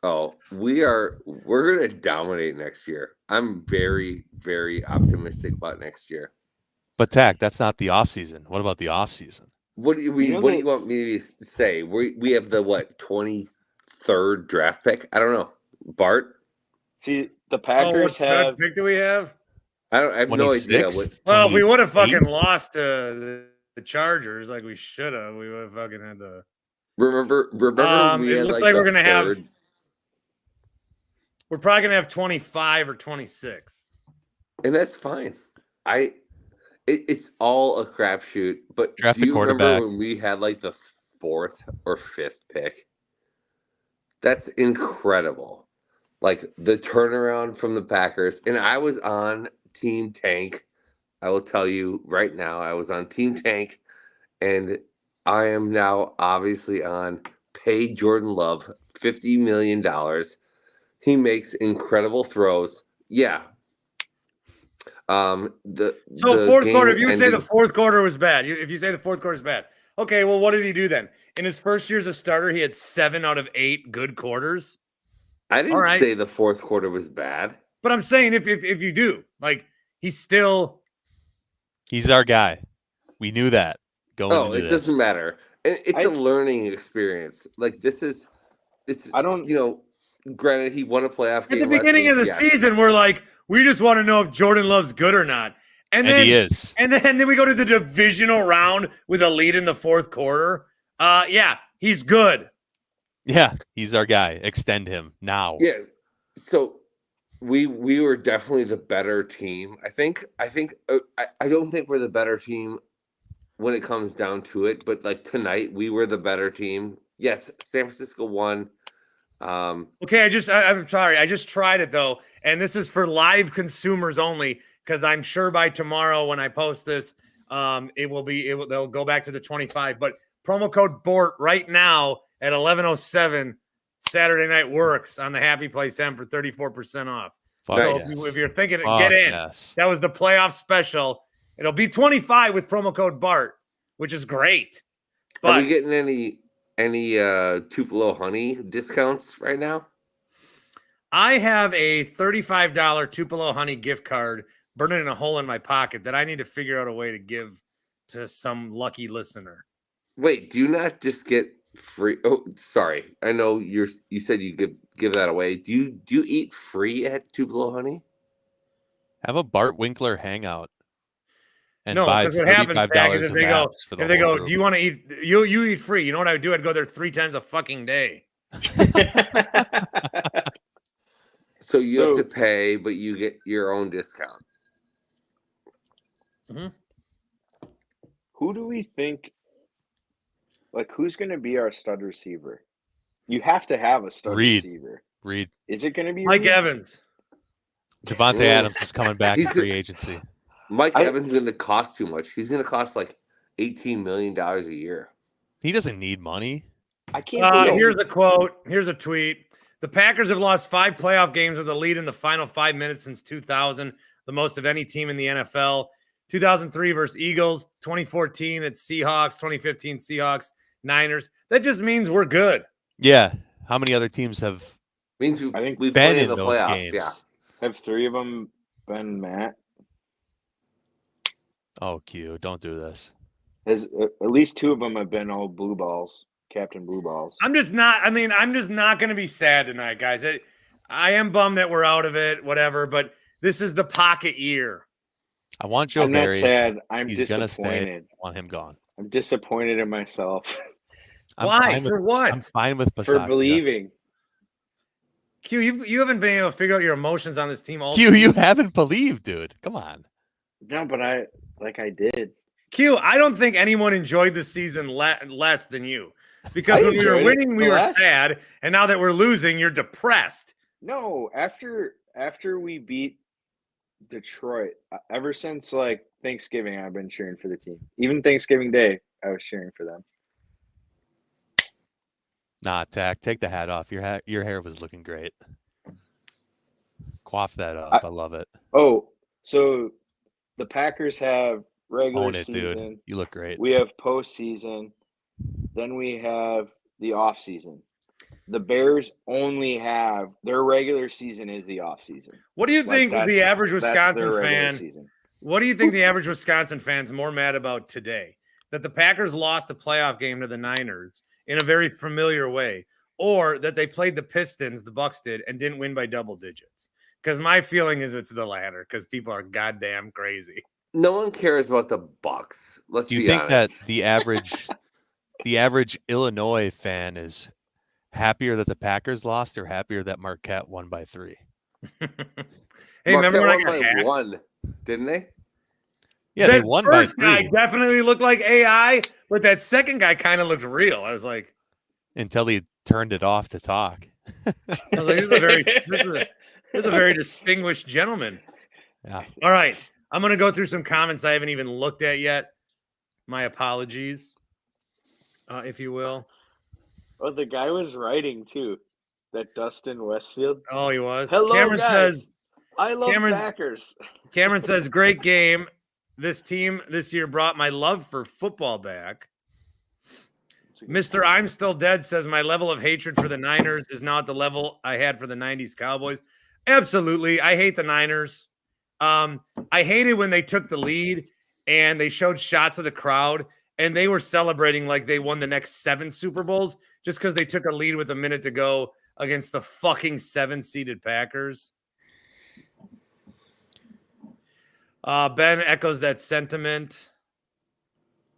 Oh, we're gonna dominate next year. I'm very, very optimistic about next year. But Tack, that's not the offseason. What about the offseason? What do you what do you want me to say? We have the 23rd draft pick? I don't know. Bart? See, the Packers have. Pick do we have? I have no idea. 26? Well, if we would have 28? fucking lost to the Chargers like we should have, we would have fucking had the. Remember we it had looks like we're the gonna have. third- We're probably gonna have 25 or 26. And that's fine. It's all a crapshoot. But Draft do a you remember quarterback. when we had the 4th or 5th pick? That's incredible. The turnaround from the Packers. And I was on Team Tank. I will tell you right now, I was on Team Tank. And I am now obviously on pay Jordan Love $50 million. He makes incredible throws. Yeah. The fourth quarter. game If you say the ended- fourth quarter was bad, if you say the fourth quarter is bad, okay. Well, what did he do then? In his first year as a starter, he had 7 out of 8 good quarters. I didn't All right. say the fourth quarter was bad. But I'm saying if you do, like, he's our guy. We knew that going Oh, into it this. doesn't matter. It's a learning experience. Like it's. I don't. Granted, he won a playoff game at the beginning of the season. We're like, we just want to know if Jordan Love's good or not, and then he is. And then we go to the divisional round with a lead in the fourth quarter. Yeah, he's good. Yeah, he's our guy. Extend him now. Yeah. So we were definitely the better team. I don't think we're the better team when it comes down to it, but like tonight we were the better team. Yes, San Francisco won. Okay, I'm sorry. I just tried it though, and this is for live consumers only because I'm sure by tomorrow when I post this, they'll go back to the 25. But promo code BORT right now at 11:07 Saturday night works on the Happy Place M for 34% off. So if you're thinking, get in. Yes. That was the playoff special. It'll be 25 with promo code BART, which is great. But are we getting any Tupelo honey discounts right now? I have a $35 Tupelo honey gift card burning a hole in my pocket that I need to figure out a way to give to some lucky listener. Wait, do you not just get free? Oh, sorry. I know you said you give that away. Do you eat free at Tupelo honey? Have a Bart Winkler hangout. And no, buy because what happens, Jack, is if they go, group. do you want to eat? You eat free. You know what I would do? I'd go there 3 times a fucking day. So you have to pay, but you get your own discount. Mm-hmm. Who do we think? Like, who's going to be our stud receiver? You have to have a stud receiver. Reed. Is it going to be Mike Reed? Evans? Devontae Adams is coming back in free agency. Mike Evans is going to cost too much. He's going to cost like $18 million a year. He doesn't need money. I can't. Here's a quote. Here's a tweet. The Packers have lost 5 playoff games with a lead in the final 5 minutes since 2000, the most of any team in the NFL. 2003 versus Eagles, 2014 at Seahawks, 2015 Seahawks, Niners. That just means we're good. Yeah. How many other teams have we've been in those playoffs, games? Yeah. Have 3 of them been Matt? Oh, Q, don't do this. At least 2 of them have been old blue balls, Captain Blue Balls. I'm just not going to be sad tonight, guys. I am bummed that we're out of it, whatever, but this is the pocket year. I want Joe I'm Barry. not sad. I'm He's disappointed. Gonna stay. I want him gone. I'm disappointed in myself. Why? For what? I'm fine with Pasaki. For believing. Q, you haven't been able to figure out your emotions on this team all Q, you haven't believed, dude. Come on. No, but I did. Q, I don't think anyone enjoyed the season less than you. Because when we were winning, we were sad, and now that we're losing, you're depressed. No, after we beat Detroit, ever since like Thanksgiving, I've been cheering for the team. Even Thanksgiving Day, I was cheering for them. Nah, Tack, take the hat off. Your hair was looking great. Quaff that up. I love it. Oh, so the Packers have regular Own it, season. dude. You look great. We have postseason. Then we have the off season. The Bears only have their regular season is the off season. What do you think the average Wisconsin fan? Season. What do you think the average Wisconsin fan's more mad about today? That the Packers lost a playoff game to the Niners in a very familiar way, or that they played the Pistons, the Bucks did, and didn't win by double digits? Because my feeling is it's the latter, because people are goddamn crazy. No one cares about the Bucks. Let's be honest. Do you think that the average Illinois fan is happier that the Packers lost or happier that Marquette won by 3? Hey, remember when I got hacked? 1, didn't they? Yeah, they won by 3. First guy definitely looked like AI, but that second guy kind of looked real. I was like, until he turned it off to talk. I was like, this is a very distinguished gentleman. Yeah. All right, I'm gonna go through some comments I haven't even looked at yet. My apologies, if you will. Oh, the guy was writing too. That Dustin Westfield. Oh, he was. Hello, Cameron guys. says I love Packers. Cameron says, great game. This team this year brought my love for football back. Mr. I'm Still Dead says, my level of hatred for the Niners is now at the level I had for the 90s Cowboys. Absolutely. I hate the Niners. I hated when they took the lead and they showed shots of the crowd and they were celebrating like they won the next 7 Super Bowls just because they took a lead with a minute to go against the fucking 7-seeded Packers. Ben echoes that sentiment.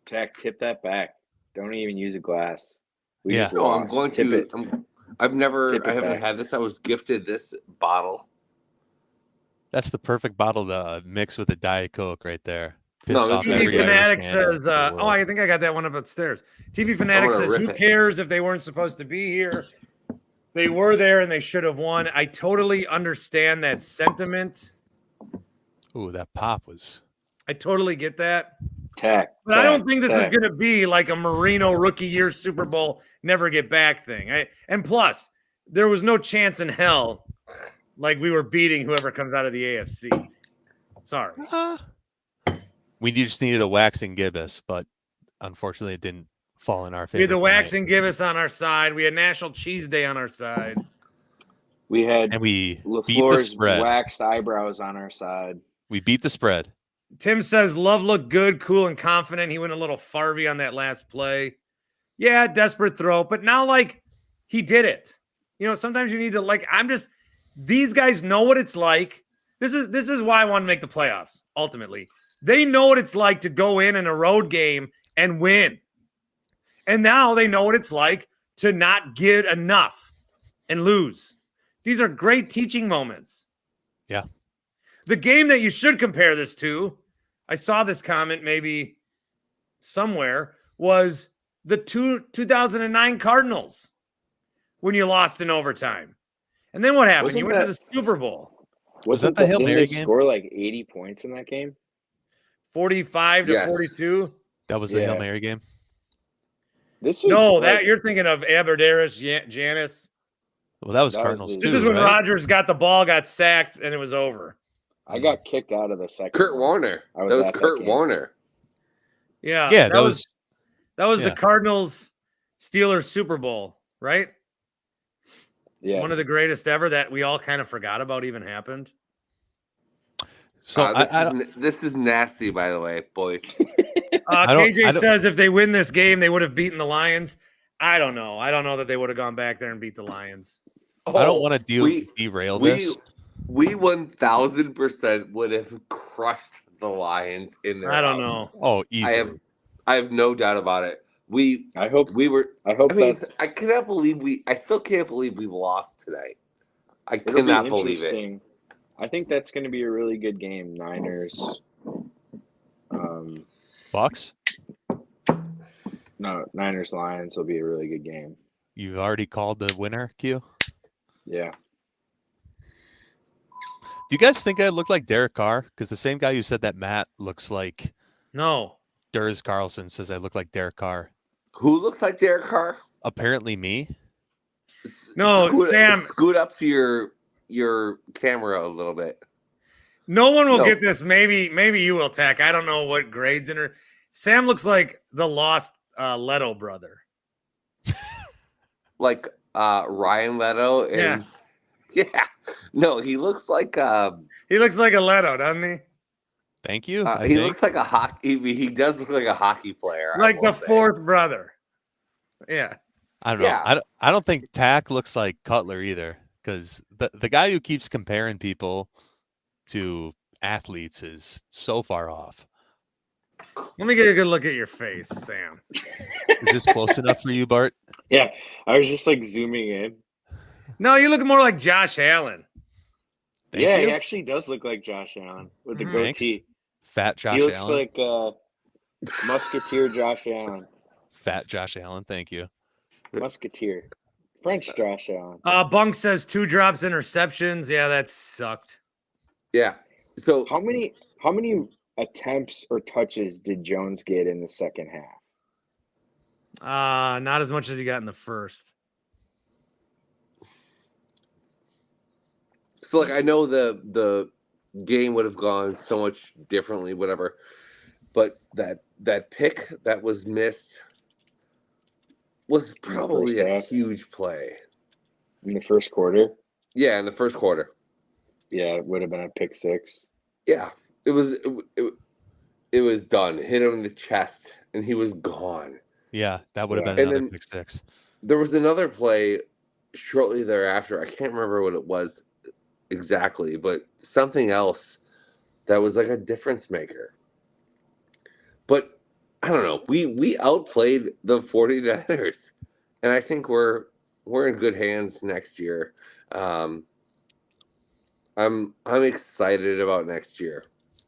Jack, tip that back. Don't even use a glass. We Yeah. just No, I'm lost. going Tip to. it. I Tip it haven't back. had this. I was gifted this bottle. That's the perfect bottle to mix with a Diet Coke right there. No, Piss this off is TV every Fanatic Irish man in says, the oh, world. I think I got that one up upstairs. TV Fanatic gonna says, rip who it. cares if they weren't supposed to be here? They were there and they should have won. I totally understand that sentiment. Ooh, that pop was. I totally get that. Tack. But I don't think this is tack. going to be like a Marino rookie year Super Bowl never get back thing. And plus, there was no chance in hell like we were beating whoever comes out of the AFC. Sorry. We just needed a waxing gibbous, but unfortunately it didn't fall in our favor. We had the tonight. wax and give us on our side. We had National Cheese Day on our side. We had And we beat the LaFleur's spread. waxed eyebrows on our side. We beat the spread. Tim says, Love looked good, cool, and confident. He went a little Farvey on that last play. Yeah, desperate throw. But now, like, he did it. You know, sometimes you need to, like, these guys know what it's like. This is why I want to make the playoffs, ultimately. They know what it's like to go in a road game and win. And now they know what it's like to not get enough and lose. These are great teaching moments. Yeah. The game that you should compare this to, I saw this comment maybe somewhere, was the 2009 Cardinals when you lost in overtime. And then what happened? Wasn't You went to the Super Bowl. that the Hail didn't Mary they game? score like 80 points in that game? 45 to Yes. 42. That was the Hail Yeah. Mary game. This was No, like, that you're thinking of Aberdarius Janis. Well, that was That was Cardinals the- too. This is when right? Rodgers got the ball, got sacked, and it was over. I got kicked out of the second. Kurt one. Warner. I was That was at that Kurt game. Warner. Yeah. Yeah, that was the yeah. Cardinals Steelers Super Bowl, right? Yes. One of the greatest ever that we all kind of forgot about even happened. So This is nasty, by the way, boys. KJ says if they win this game, they would have beaten the Lions. I don't know. I don't know that they would have gone back there and beat the Lions. I don't Oh, want to derail this. We 1000% would have crushed the Lions in their I don't house. know. Oh, easily. I have no doubt about it. I hope we were. I hope I mean, that's I cannot believe I still can't believe we lost tonight. I it'll be cannot believe it. interesting. I think that's going to be a really good game. Niners. Bucks? No, Niners Lions will be a really good game. You've already called the winner, Q? Yeah. Do you guys think I look like Derek Carr? Because the same guy who said that Matt looks like No. Durs Carlson says I look like Derek Carr. Who looks like Derek Carr? Apparently me. No, Sam. Scoot up to your camera a little bit. No one will No. get this. Maybe you will, Tech. I don't know what grades in her. Sam looks like the lost Leto brother. Like Ryan Leto and yeah. No, he looks like he looks like a Leto, doesn't he? Thank you. he looks like a hockey. He does look like a hockey player. Like the fourth brother. Yeah. I don't know. Yeah. I don't think Tack looks like Cutler either, because the guy who keeps comparing people to athletes is so far off. Let me get a good look at your face, Sam. Is this close enough for you, Bart? Yeah. I was just like zooming in. No, you look more like Josh Allen. Thank yeah, you. he actually does look like Josh Allen with the Thanks. goatee. Fat Josh He looks Allen. like Musketeer Josh Allen. Fat Josh Allen. Thank you. Musketeer. French Josh Allen. Bunk says 2 drops interceptions. Yeah, that sucked. Yeah. So How many attempts or touches did Jones get in the second half? Not as much as he got in the first. So like I know the game would have gone so much differently, whatever. But that pick that was missed was probably a huge play. In the first quarter? Yeah, in the first quarter. Yeah, it would have been a pick six. Yeah. It was done. Hit him in the chest and he was gone. Yeah, that would have been And another then pick six. there was another play shortly thereafter. I can't remember what it was exactly, but something else that was like a difference maker. But I don't know. We outplayed the 49ers. And I think we're in good hands next year. I'm excited about next year.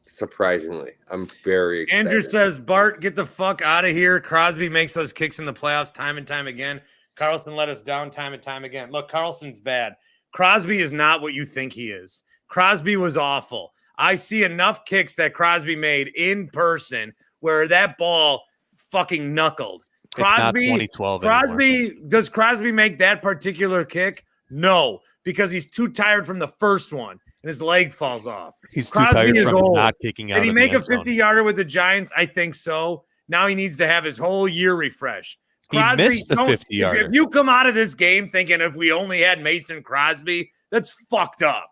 Surprisingly, I'm very excited. Andrew says, Bart, get the fuck out of here. Crosby makes those kicks in the playoffs time and time again. Carlson let us down time and time again. Look, Carlson's bad. Crosby is not what you think he is. Crosby was awful. I see enough kicks that Crosby made in person where that ball fucking knuckled. Crosby, it's not 2012 anymore. Does Crosby make that particular kick? No, because he's too tired from the first one and his leg falls off. He's Crosby too tired is from old. not kicking out. Did he of the make a end zone. 50-yarder with the Giants? I think so. Now he needs to have his whole year refreshed. Crosby, he missed the 50-yarder. If you come out of this game thinking if we only had Mason Crosby, that's fucked up.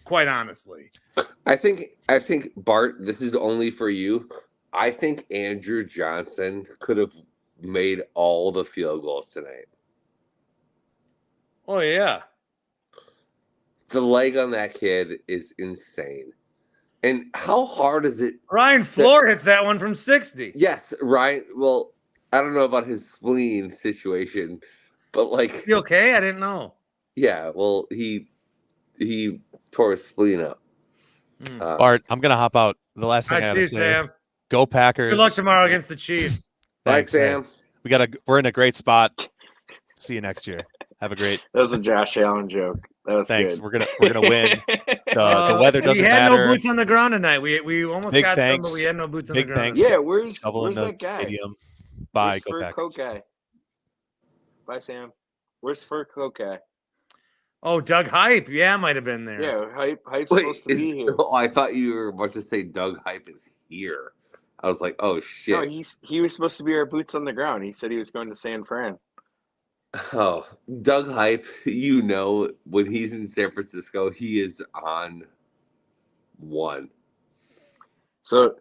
Quite honestly. I think Bart, this is only for you. I think Andrew Johnson could have made all the field goals tonight. Oh yeah. The leg on that kid is insane. And how hard is it? Ryan Floor hits that one from 60. Yes, Ryan. Well, I don't know about his spleen situation, but like, is he okay? I didn't know. Yeah, well, he tore his spleen up. Bart, I'm gonna hop out. The last thing I have to say. Sam. Go Packers. Good luck tomorrow against the Chiefs. Thanks, Bye, Sam. We're in a great spot. See you next year. Have a great. That was a Josh Allen joke. That was Thanks. good. We're gonna win. The weather doesn't We had matter. no boots on the ground tonight. We almost Big got them, thanks. but we had no boots on Big the ground. thanks. Yeah, where's Shovel in the that guy? stadium. Bye. Where's Go Fur Packers. Coat guy? Bye, Sam. Where's Fur Coat guy? Oh, Doug Hype. Yeah, might have been there. Yeah, Hype's Wait, supposed to be here. oh, I thought you were about to say Doug Hype is here. I was like, oh shit. No, he was supposed to be our boots on the ground. He said he was going to San Fran. Oh, Doug Hype, you know, when he's in San Francisco, he is on one. So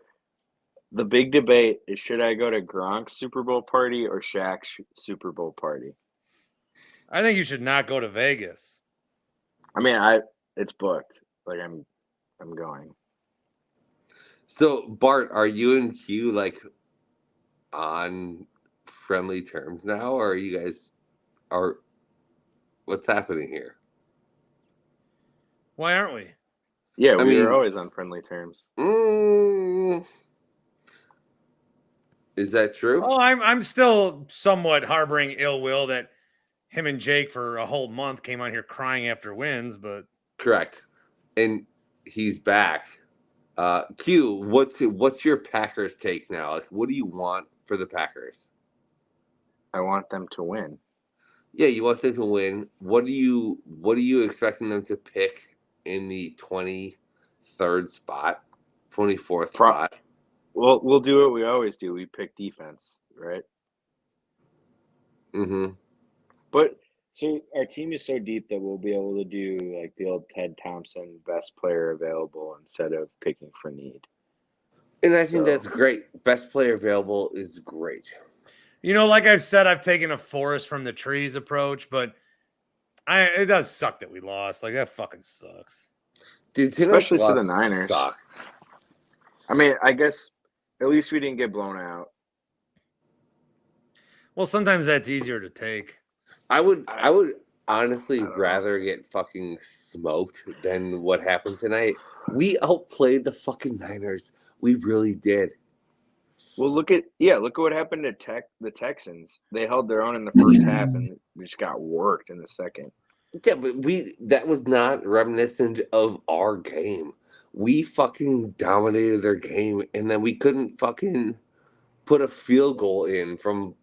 the big debate is, should I go to Gronk's Super Bowl party or Shaq's Super Bowl party? I think you should not go to Vegas. I mean, it's booked. Like I'm going. So, Bart, are you and Q like on friendly terms now, or are you guys what's happening here? Why aren't we? Yeah, I we mean- were always on friendly terms. Is that true? Oh, I'm still somewhat harboring ill will that him and Jake for a whole month came on here crying after wins, but Correct. And he's back. Q, what's your Packers take now? Like, what do you want for the Packers? I want them to win. Yeah, you want them to win. What are you expecting them to pick in the 23rd spot, 24th spot? Well, we'll do what we always do. We pick defense, right? Mm-hmm. But so our team is so deep that we'll be able to do like the old Ted Thompson best player available instead of picking for need. And I think that's great. Best player available is great. you know, like I've said, I've taken a forest from the trees approach, but it does suck that we lost. Like that fucking sucks. Dude, especially to the Niners. Sucks. I mean, I guess at least we didn't get blown out. Well, sometimes that's easier to take. I would honestly rather get fucking smoked than what happened tonight. We outplayed the fucking Niners. We really did. Well, look at what happened to the Texans. They held their own in the first half and we just got worked in the second. Yeah, but that was not reminiscent of our game. We fucking dominated their game, and then we couldn't fucking put a field goal in from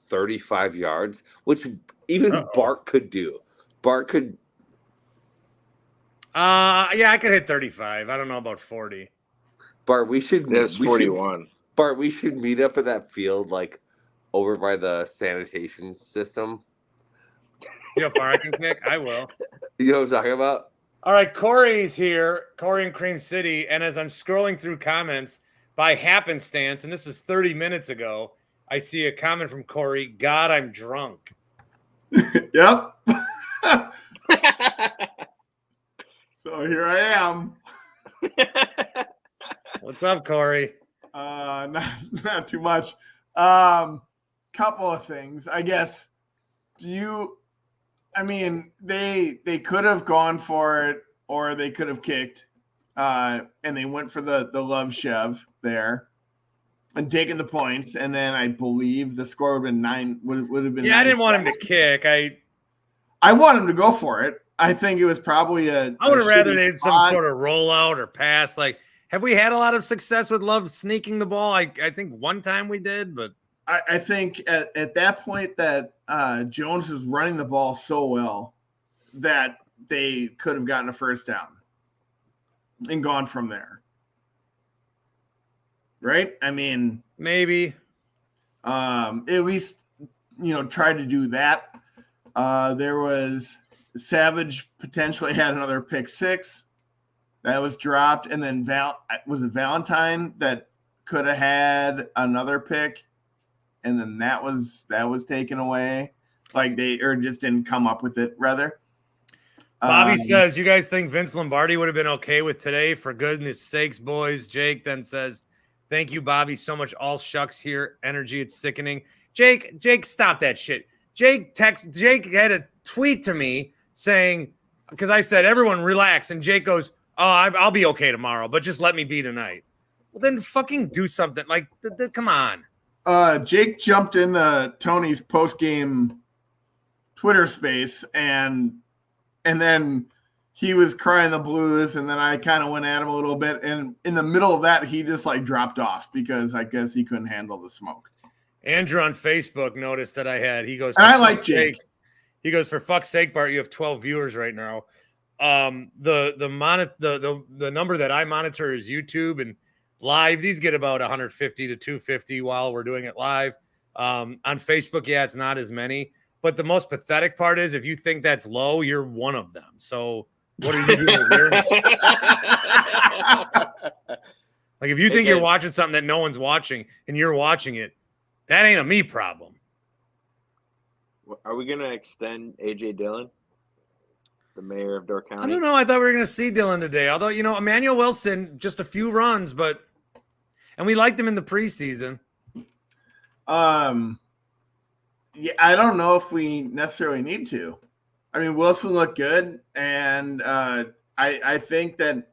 35 yards, which even Bart could do. Bart could. Yeah, I could hit 35. I don't know about 40. Bart, we should. It was we should- 41. Bart, we should meet up at that field, like over by the sanitation system. You know how far I can kick? I will. You know what I'm talking about? All right, Corey's here, Corey in Cream City. And as I'm scrolling through comments by happenstance, and this is 30 minutes ago, I see a comment from Corey, God, I'm drunk. Yep. So here I am. What's up, Corey? Not too much. Couple of things, I guess. They could have gone for it, or they could have kicked, and they went for the love shove there and taken the points. And then I believe the score would have been 9. Would have been. Yeah, I didn't want him to kick. I want him to go for it. I think it was probably I would have rather they had some spot. sort of rollout or pass. Like, have we had a lot of success with Love sneaking the ball? I think one time we did, but I think at that point that Jones was running the ball so well that they could have gotten a first down and gone from there. Right? I mean, maybe. At least, try to do that. There was Savage potentially had another pick 6 that was dropped, and then was it Valentine that could have had another pick, and then that was taken away, or just didn't come up with it rather. Bobby says, you guys think Vince Lombardi would have been okay with today? For goodness sakes, boys. Jake then says, thank you, Bobby, so much all shucks here. Energy, it's sickening. Jake, stop that shit. Jake had a tweet to me saying, because I said, everyone relax. And Jake goes, oh, I'll be okay tomorrow, but just let me be tonight. Well, then fucking do something. Like, come on. Jake jumped in Tony's post-game Twitter space, and then he was crying the blues, and then I kind of went at him a little bit. And in the middle of that, he just dropped off because I guess he couldn't handle the smoke. Andrew on Facebook noticed that I had. He goes, and I like Jake. He goes, for fuck's sake, Bart, you have 12 viewers right now. The number that I monitor is YouTube and live. These get about 150 to 250 while we're doing it live. On Facebook, yeah, it's not as many. But the most pathetic part is, if you think that's low, you're one of them. So what are you doing here? Like, if you think you're watching something that no one's watching and you're watching it, that ain't a me problem. Are we going to extend A.J. Dillon, the mayor of Door County? I don't know. I thought we were going to see Dillon today. Although, Emmanuel Wilson, just a few runs, and we liked him in the preseason. Yeah, I don't know if we necessarily need to. I mean, Wilson looked good, and I think that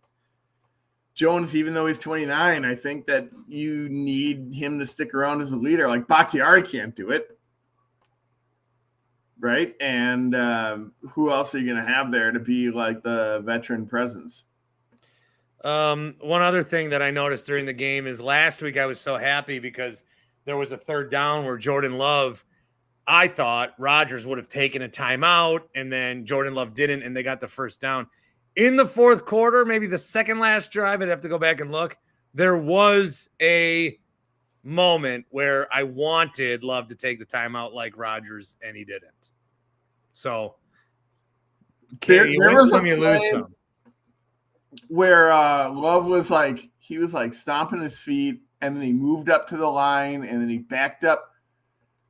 Jones, even though he's 29, I think that you need him to stick around as a leader. Like, Bakhtiari can't do it. Right? And who else are you going to have there to be like the veteran presence? One other thing that I noticed during the game is last week I was so happy because there was a third down where Jordan Love, I thought Rodgers would have taken a timeout, and then Jordan Love didn't, and they got the first down. In the fourth quarter, maybe the second last drive, I'd have to go back and look, there was a moment where I wanted Love to take the timeout like Rodgers, and he didn't. So there was some, you lose some. Where Love was he was stomping his feet, and then he moved up to the line, and then he backed up,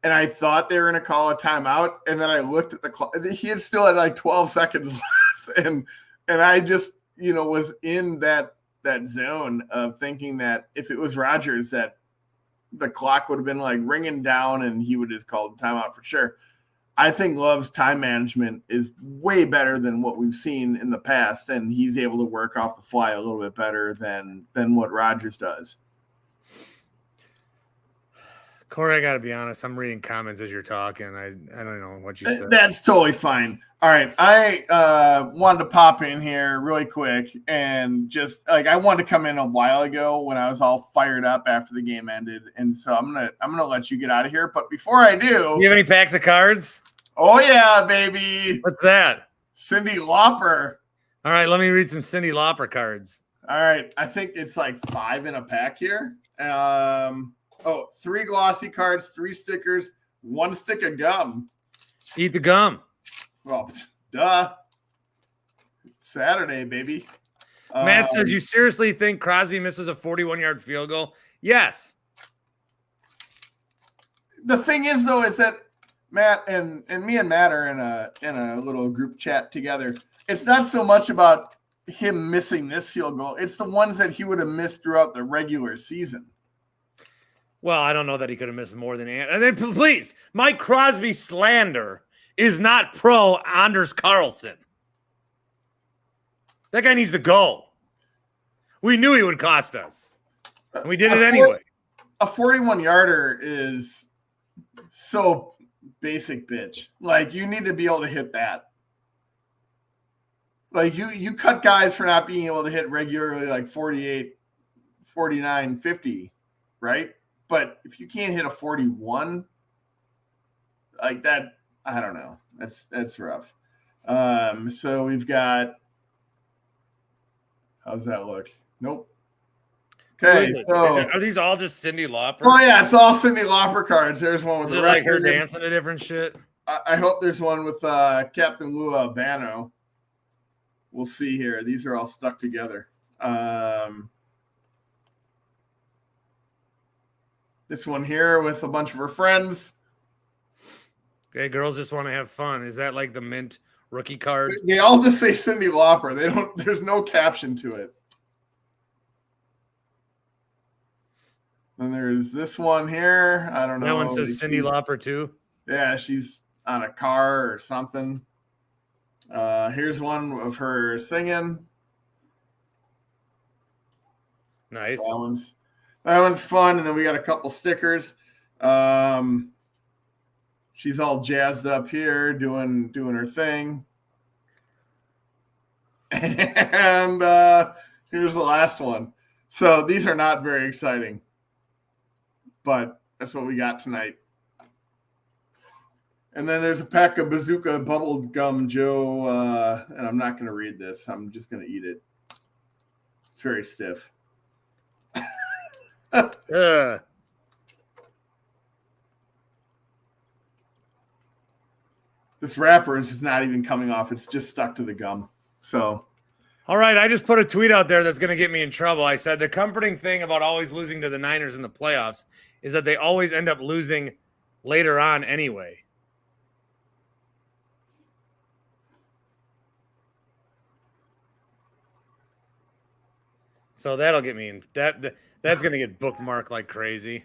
and I thought they were going to call a timeout, and then I looked at the clock. He had still had 12 seconds left, and I just was in that zone of thinking that if it was Rodgers, that the clock would have been ringing down, and he would have called a timeout for sure. I think Love's time management is way better than what we've seen in the past, and he's able to work off the fly a little bit better than what Rodgers does. Corey, I got to be honest. I'm reading comments as you're talking. I don't know what you said. That's totally fine. All right. I wanted to pop in here really quick and just I wanted to come in a while ago when I was all fired up after the game ended. And so I'm gonna let you get out of here. But before I do, you have any packs of cards? Oh yeah, baby. What's that? Cyndi Lauper. All right, let me read some Cyndi Lauper cards. All right, I think it's like 5 in a pack here. 3 glossy cards, 3 stickers, 1 stick of gum. Eat the gum. Well, duh. Saturday, baby. Matt says, you seriously think Crosby misses a 41-yard field goal? Yes. The thing is, though, is that Matt and me and Matt are in a little group chat together. It's not so much about him missing this field goal. It's the ones that he would have missed throughout the regular season. Well, I don't know that he could have missed more than and then please, Mike Crosby slander is not pro Anders Carlson. That guy needs to go. We knew he would cost us. And we did it anyway. A 41-yarder is so basic, bitch. Like, you need to be able to hit that. Like, you cut guys for not being able to hit regularly like 48, 49, 50, right? But if you can't hit a 41, like that, I don't know. That's rough. So we've got, how's that look? Nope. Okay, so are these all just Cyndi Lauper? Oh yeah, it's all Cyndi Lauper cards. There's one with the like her dancing to different shit. I hope there's one with Captain Lou Albano. We'll see here. These are all stuck together. This one here with a bunch of her friends. Okay, girls just want to have fun. Is that like the mint rookie card? They all just say Cyndi Lauper. They don't. There's no caption to it. And there's this one here. I don't know. That one says Cyndi Lauper too. Yeah, she's on a car or something. Here's one of her singing. Nice. That one's fun. And then we got a couple stickers. She's all jazzed up here doing her thing. And here's the last one. So these are not very exciting, but that's what we got tonight. And then there's a pack of Bazooka Bubble Gum Joe, and I'm not going to read this. I'm just going to eat it. It's very stiff. This wrapper is just not even coming off. It's just stuck to the gum. So, all right, I just put a tweet out there that's going to get me in trouble. I said the comforting thing about always losing to the Niners in the playoffs is that they always end up losing later on anyway. So that'll get me in. That's going to get bookmarked like crazy.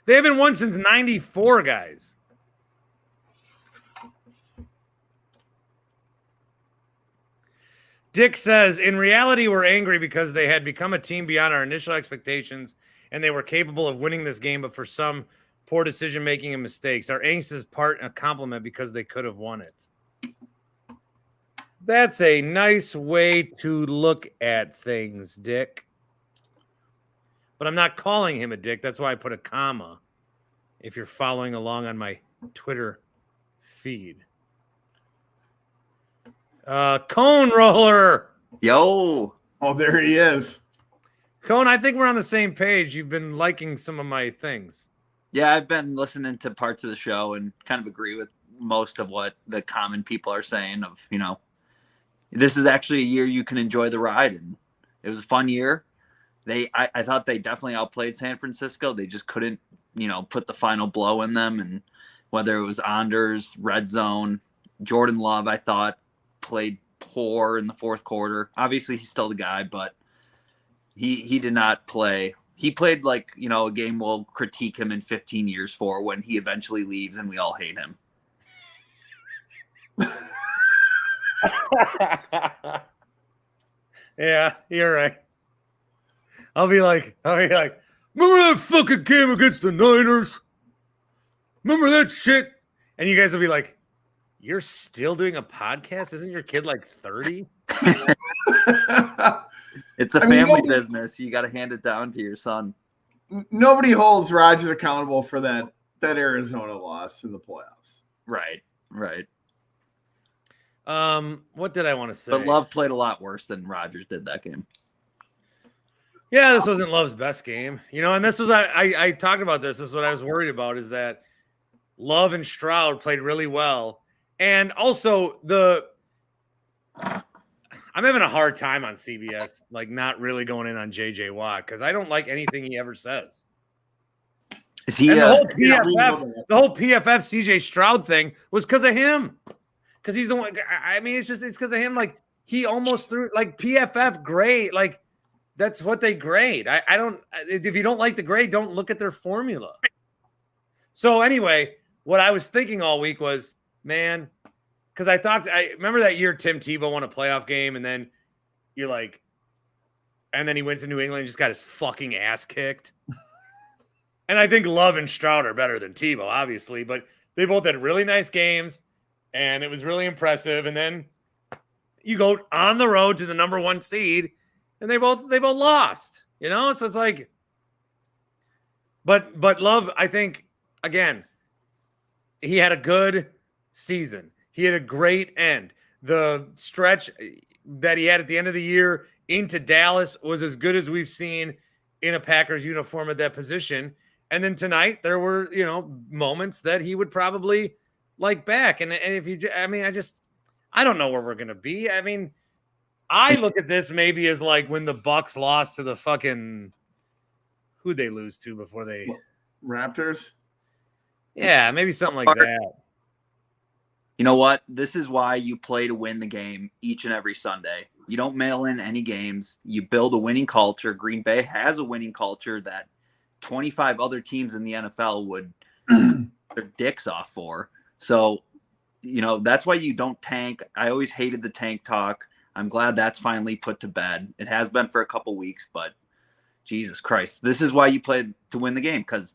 They haven't won since 94, guys. Dick says, in reality, we're angry because they had become a team beyond our initial expectations and they were capable of winning this game, but for some poor decision-making and mistakes. Our angst is part a compliment because they could have won it. That's a nice way to look at things, Dick. But I'm not calling him a dick. That's why I put a comma if you're following along on my Twitter feed. Cone Roller. Yo. Oh, there he is. Cone, I think we're on the same page. You've been liking some of my things. Yeah, I've been listening to parts of the show and kind of agree with most of what the common people are saying of, you know, this is actually a year you can enjoy the ride. And it was a fun year. I thought they definitely outplayed San Francisco. They just couldn't, you know, put the final blow in them. And whether it was Anders, red zone, Jordan Love, I thought played poor in the fourth quarter. Obviously he's still the guy, but he did not play. He played like, you know, a game we'll critique him in 15 years for when he eventually leaves and we all hate him. Yeah, you're right. I'll be like, remember that fucking game against the Niners? Remember that shit? And you guys will be like, you're still doing a podcast? Isn't your kid like 30? It's a family business. You got to hand it down to your son. Nobody holds Rodgers accountable for that Arizona loss in the playoffs. Right. What did I want to say? But Love played a lot worse than Rodgers did that game. Yeah, this wasn't Love's best game, and this was I talked about this. This is what I was worried about, is that Love and Stroud played really well, and also I'm having a hard time on CBS, like not really going in on JJ Watt because I don't like anything he ever says. Is he and the whole PFF CJ Stroud thing was because of him, because he's the one. I mean, it's because of him. Like he almost threw like PFF grade, like. That's what they grade. I don't, if you don't like the grade, don't look at their formula. So anyway, what I was thinking all week was, man, because I remember that year Tim Tebow won a playoff game, and then you're like, and then he went to New England and just got his fucking ass kicked. And I think Love and Stroud are better than Tebow, obviously, but they both had really nice games, and it was really impressive. And then you go on the road to the number 1 seed, and they both lost, So it's like, but Love, I think, again, he had a good season. He had a great end. The stretch that he had at the end of the year into Dallas was as good as we've seen in a Packers uniform at that position. And then tonight there were, moments that he would probably like back. And if you, I don't know where we're going to be. I mean, I look at this maybe as like when the Bucks lost to the fucking who'd they lose to before they Raptors. Yeah, maybe something like that. You know what? This is why you play to win the game each and every Sunday. You don't mail in any games. You build a winning culture. Green Bay has a winning culture that 25 other teams in the NFL would their dicks off for. So, that's why you don't tank. I always hated the tank talk. I'm glad that's finally put to bed. It has been for a couple weeks, but Jesus Christ, this is why you play to win the game. Because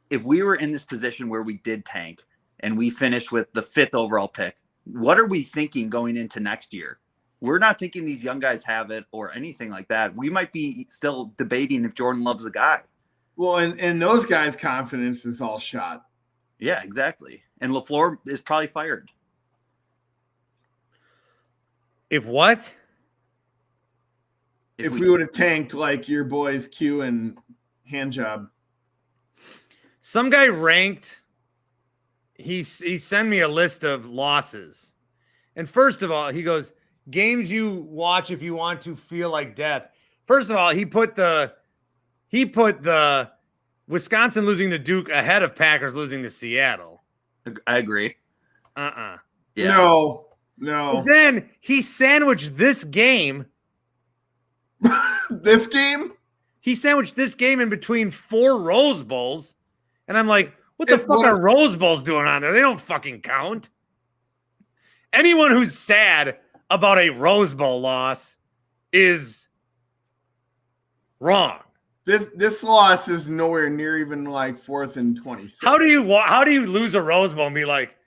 if we were in this position where we did tank and we finished with the 5th overall pick, what are we thinking going into next year? We're not thinking these young guys have it or anything like that. We might be still debating if Jordan Love's the guy. Well, and those guys' confidence is all shot. Yeah, exactly. And LaFleur is probably fired. If what? If we would have tanked like your boys Q and Handjob. Some guy ranked, he sent me a list of losses. And first of all, he goes, games you watch if you want to feel like death. First of all, he put the Wisconsin losing to Duke ahead of Packers losing to Seattle. I agree. Yeah. No. But then he sandwiched this game. This game? He sandwiched this game in between 4 Rose Bowls. And I'm like, what the fuck are Rose Bowls doing on there? They don't fucking count. Anyone who's sad about a Rose Bowl loss is wrong. This loss is nowhere near even like 4th and 26. How do you lose a Rose Bowl and be like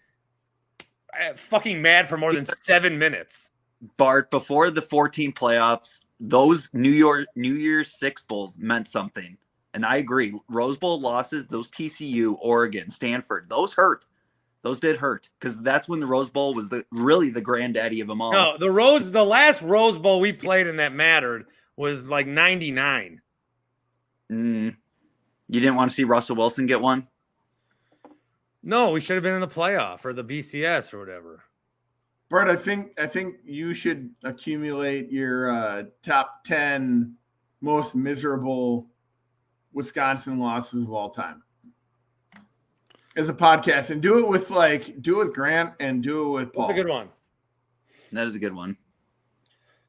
fucking mad for more than 7 minutes? Bart, before the 14 playoffs, those New Year's 6 bowls meant something. And I agree. Rose Bowl losses, those TCU, Oregon, Stanford, those hurt. Those did hurt because that's when the Rose Bowl was really the granddaddy of them all. No, the last Rose Bowl we played in that mattered was like 99. You didn't want to see Russell Wilson get one? No, we should have been in the playoff or the BCS or whatever. Bart, I think you should accumulate your top 10 most miserable Wisconsin losses of all time as a podcast, and do it with Grant and do it with Paul. That's a good one. That is a good one.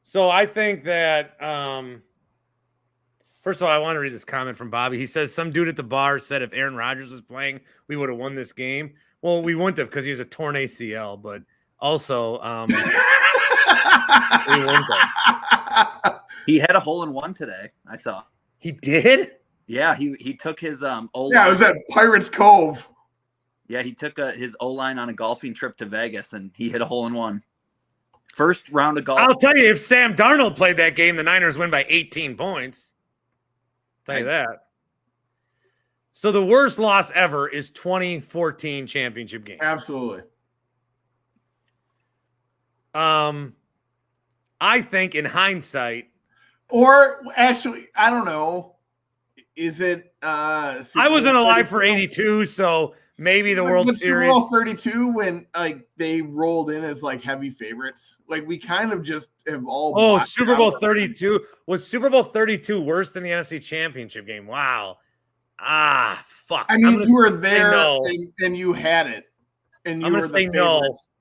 So I think that first of all, I want to read this comment from Bobby. He says some dude at the bar said if Aaron Rodgers was playing, we would have won this game. Well, we wouldn't have because he has a torn ACL, but also we wouldn't have. He had a hole-in-one today. I saw. He did? Yeah, he took his O-line. Yeah, it was at Pirates Cove. Yeah, he took his O-line on a golfing trip to Vegas, and he hit a hole-in-one. First round of golf. I'll tell you, if Sam Darnold played that game, the Niners win by 18 points. I'll tell you that. So the worst loss ever is 2014 championship game. Absolutely. I think in hindsight, or actually, I don't know. Is it? I wasn't alive for 82, so maybe the World Series. Super Bowl 32 when like they rolled in as like heavy favorites. Like we kind of just have all. Oh, Super Bowl 32 was Super Bowl 32 worse than the NFC Championship game? Wow. Ah, fuck. I mean, you were there and you had it, and you I'm were gonna the say favorites. no.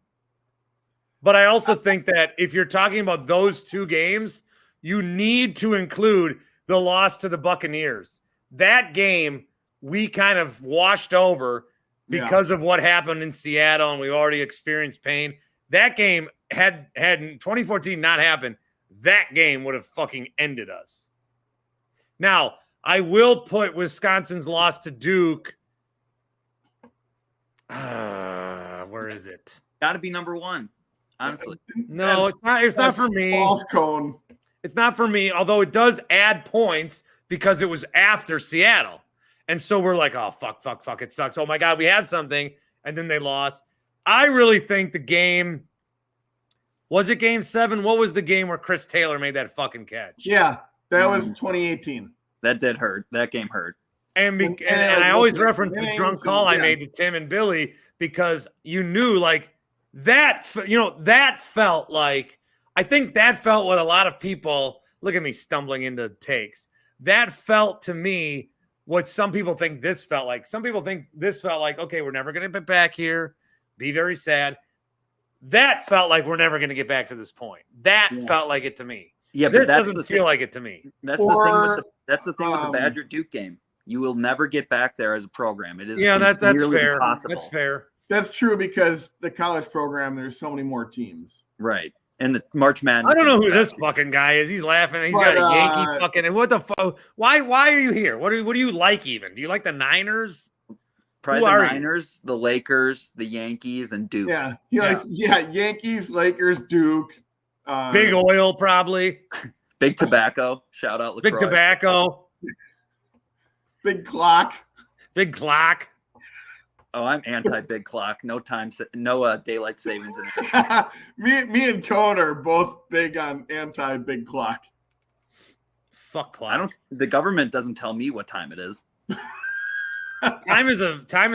But I also think that if you're talking about those two games, you need to include the loss to the Buccaneers. That game we kind of washed over because of what happened in Seattle, and we already experienced pain. That game had in 2014 not happened, that game would have fucking ended us. Now, I will put Wisconsin's loss to Duke. Where is it? Got to be number one, honestly. No, it's not. It's not for me. False cone. It's not for me. Although it does add points because it was after Seattle, and so we're like, oh fuck, it sucks. Oh my god, we have something, and then they lost. I really think the game was it Game 7. What was the game where Chris Taylor made that fucking catch? Yeah, that was 2018. That did hurt. That game hurt. And I always reference the drunk call I made to Tim and Billy because you knew like that, that felt like, I think that felt what a lot of people, look at me stumbling into takes. That felt to me what some people think this felt like. Some people think this felt like, okay, we're never going to get back here. Be very sad. That felt like we're never going to get back to this point. That felt like it to me. Yeah, this but that doesn't feel like it to me. That's the thing with the Badger Duke game. You will never get back there as a program. It is that's fair. Impossible. That's fair. That's true because the college program, there's so many more teams. Right. And the March Madness. I don't know who this fucking guy is. He's laughing. He's got a Yankee fucking. And what the fuck? Why are you here? What do you like even? Do you like the Niners? Probably the Niners, the Lakers, the Yankees, and Duke. Yeah. He likes Yankees, Lakers, Duke. Big Oil, probably. Big Tobacco. Shout out LaCroix. Big Tobacco. Big Clock. Big Clock. Oh, I'm anti-big clock. No daylight savings. me and Cone are both big on anti-big clock. Fuck clock. The government doesn't tell me what time it is. Time is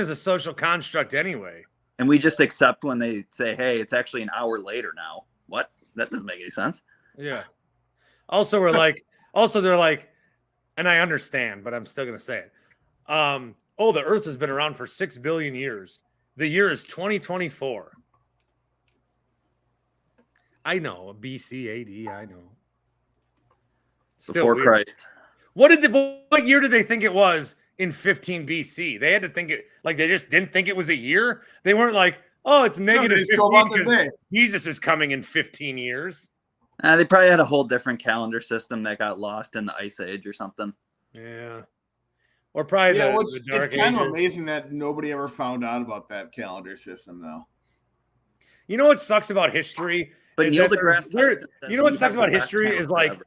a social construct anyway. And we just accept when they say, "Hey, it's actually an hour later now." What? That doesn't make any sense. Yeah. Also, they're like, and I understand, but I'm still gonna say it. The Earth has been around for 6 billion years. The year is 2024. I know, BC, AD, I know. Still before weird. Christ. What year did they think it was in 15 BC? They had to think it like they just didn't think it was a year. They weren't like, oh, it's negative 15 because Jesus is coming in 15 years. They probably had a whole different calendar system that got lost in the Ice Age or something. Yeah. Or probably the Dark It's kind Ages. of amazing that nobody ever found out about that calendar system, though. You know what sucks about history? But Neil deGrasse Tyson, you know what sucks about history is like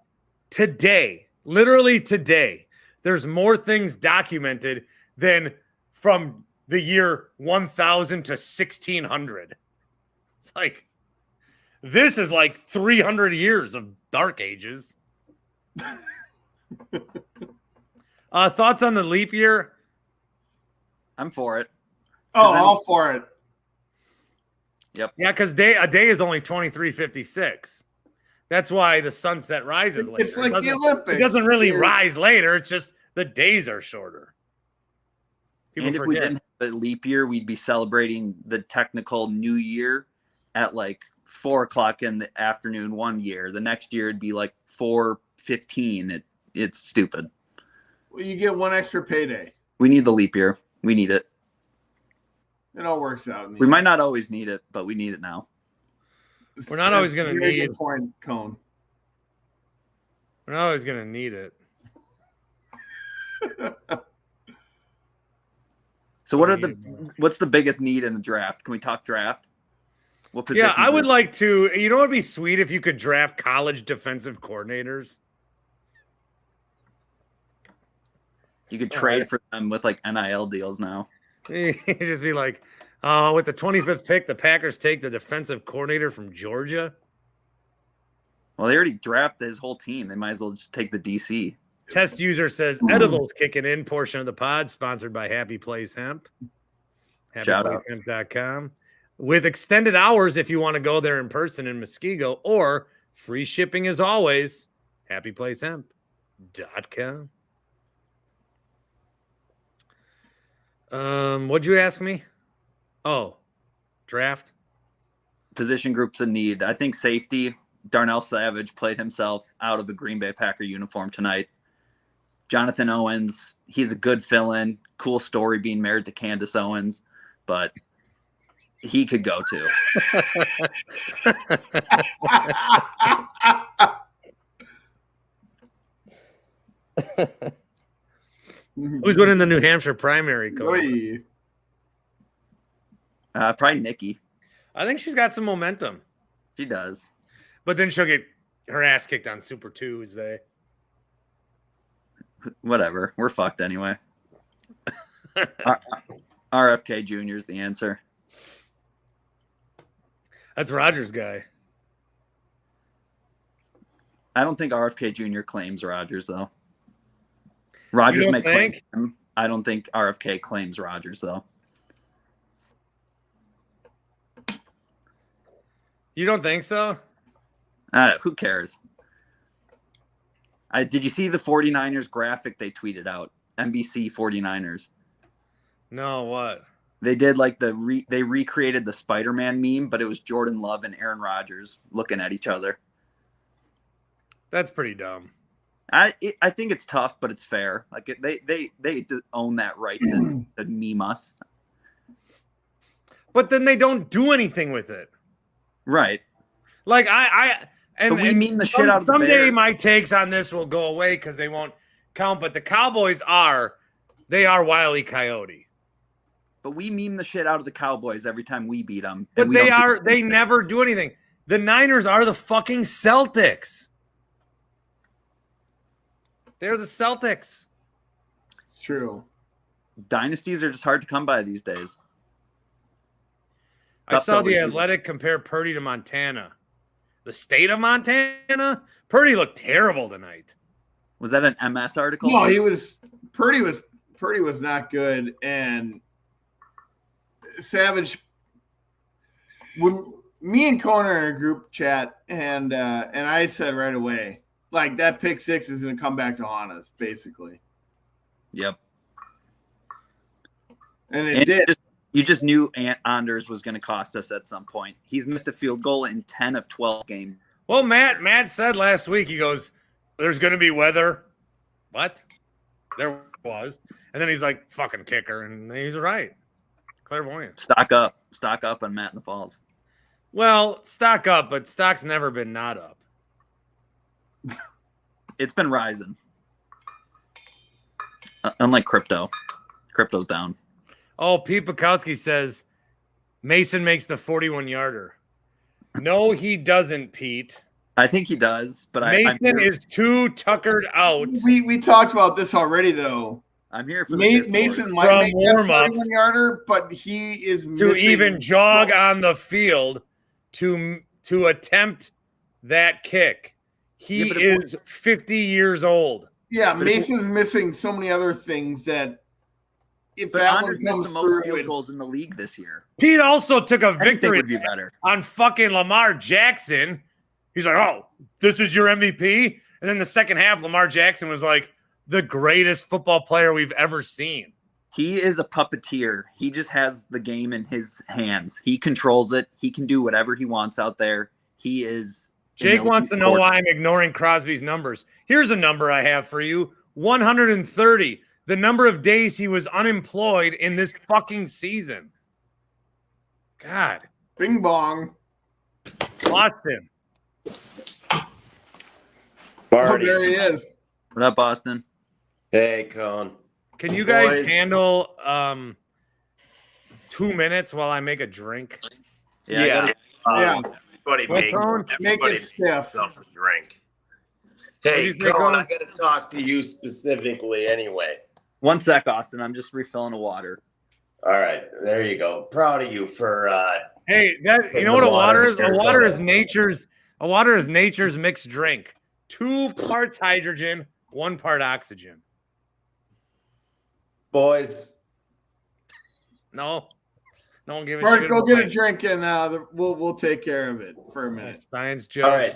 today, literally today, there's more things documented than from the year 1000 to 1600. It's like, this is like 300 years of Dark Ages. Thoughts on the leap year? I'm for it. All for it. Yep. Yeah, because a day is only 23:56. That's why the sunset rises later. It's like the Olympics. It doesn't really rise later. It's just the days are shorter. And if we didn't have a leap year, we'd be celebrating the technical new year at like 4:00 in the afternoon one year. The next year it'd be like 4:15. It's stupid. Well, you get one extra payday. We need the leap year. We need it. It all works out. We might not always need it, but we need it now. We're not always going to need it. Point, Cone. We're not always going to need it. So what's the biggest need in the draft? Can we talk draft? What position? Yeah, I would like to. You know what would be sweet if you could draft college defensive coordinators? You could trade for them with like NIL deals now. Just be like, with the 25th pick, the Packers take the defensive coordinator from Georgia. Well, they already drafted his whole team. They might as well just take the DC. Test user says edibles kicking in. Portion of the pod sponsored by Happy Place Hemp. Shout out. HappyPlaceHemp.com. With extended hours if you want to go there in person in Muskego, or free shipping as always. HappyPlaceHemp.com. What'd you ask me? Oh, draft. Position groups in need. I think safety. Darnell Savage played himself out of a Green Bay Packer uniform tonight. Jonathan Owens, he's a good fill-in. Cool story being married to Candace Owens, but he could go too. Who's winning the New Hampshire primary? Oy. Probably Nikki. I think she's got some momentum. She does. But then she'll get her ass kicked on Super Tuesday. Whatever. We're fucked anyway. RFK Jr. is the answer. That's Rogers' guy. I don't think RFK Jr. claims Rogers, though. Rogers may claim him. I don't think RFK claims Rogers, though. You don't think so? Who cares? Did you see the 49ers graphic they tweeted out? NBC 49ers. No, what? They did like they recreated the Spider-Man meme, but it was Jordan Love and Aaron Rodgers looking at each other. That's pretty dumb. I think it's tough, but it's fair. Like they own that right to meme us. But then they don't do anything with it. Right. Like but we meme the shit out of the someday Bears. my takes on this will go away because they won't count. But the Cowboys are Wile E. Coyote. But we meme the shit out of the Cowboys every time we beat them. But they never do anything. The Niners are the fucking Celtics. They're the Celtics. It's true. Dynasties are just hard to come by these days. I saw the Athletic compare Purdy to Montana. The state of Montana? Purdy looked terrible tonight. Was that an MS article? No, Purdy was not good, and Savage. When me and Conan are in a group chat, and I said right away, like, that pick six is going to come back to haunt us, basically. Yep. And it did. You just knew Anders was going to cost us at some point. He's missed a field goal in 10 of 12 games. Well, Matt said last week, he goes, there's going to be weather. What? There was. And then he's like, fucking kicker. And he's right. Clairvoyant. Stock up on Matt in the Falls. Well, stock up, but stock's never been not up. It's been rising. Unlike crypto. Crypto's down. Oh, Pete Bukowski says Mason makes the 41-yarder. No, he doesn't, Pete. I think he does, but Mason is too tuckered out. We talked about this already, though. I'm here for the Mason might make that 41-yarder, but he is to even jog on the field to attempt that kick. He is 50 years old. Yeah, Mason's missing so many other things that if but that Anders one missed comes the most through, field goals in the league this year. Pete also took a victory would be better. on fucking Lamar Jackson. He's like, oh, this is your MVP? And then the second half, Lamar Jackson was like the greatest football player we've ever seen. He is a puppeteer. He just has the game in his hands. He controls it. He can do whatever he wants out there. He is. Jake wants to know why I'm ignoring Crosby's numbers. Here's a number I have for you. 130. The number of days he was unemployed in this fucking season. God. Bing bong. Lost him. Barty. Oh, there he is. What up, Boston? Hey, Cone. Can you guys Boys. handle 2 minutes while I make a drink? Yeah. Everybody Make it stiff. himself a drink. Hey, What do you think, Cone, Cone? I got to talk to you specifically anyway. 1 sec, Austin. I'm just refilling the water. All right, there you go. Proud of you for Hey, that you Take know the what a water water is? to A water is Arizona. A water is nature's mixed drink. 2 parts hydrogen, 1 part oxygen. Boys. No. No one give a Bart, shit. go about get a my drink and we'll take care of it for a minute. science joke. All right.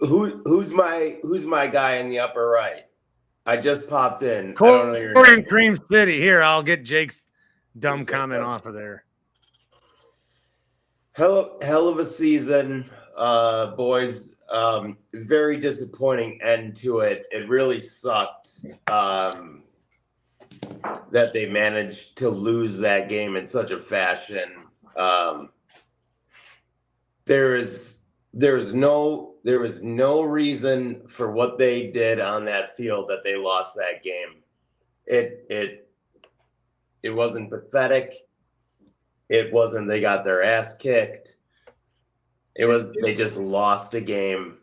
Who's my guy in the upper right? I just popped in. I don't know your Corey name. in Cream City. Here, I'll get Jake's dumb comment off of there. Hell of a season, boys. Very disappointing end to it. It really sucked that they managed to lose that game in such a fashion. There was no reason for what they did on that field that they lost that game. It wasn't pathetic. It wasn't they got their ass kicked. It was they just lost the game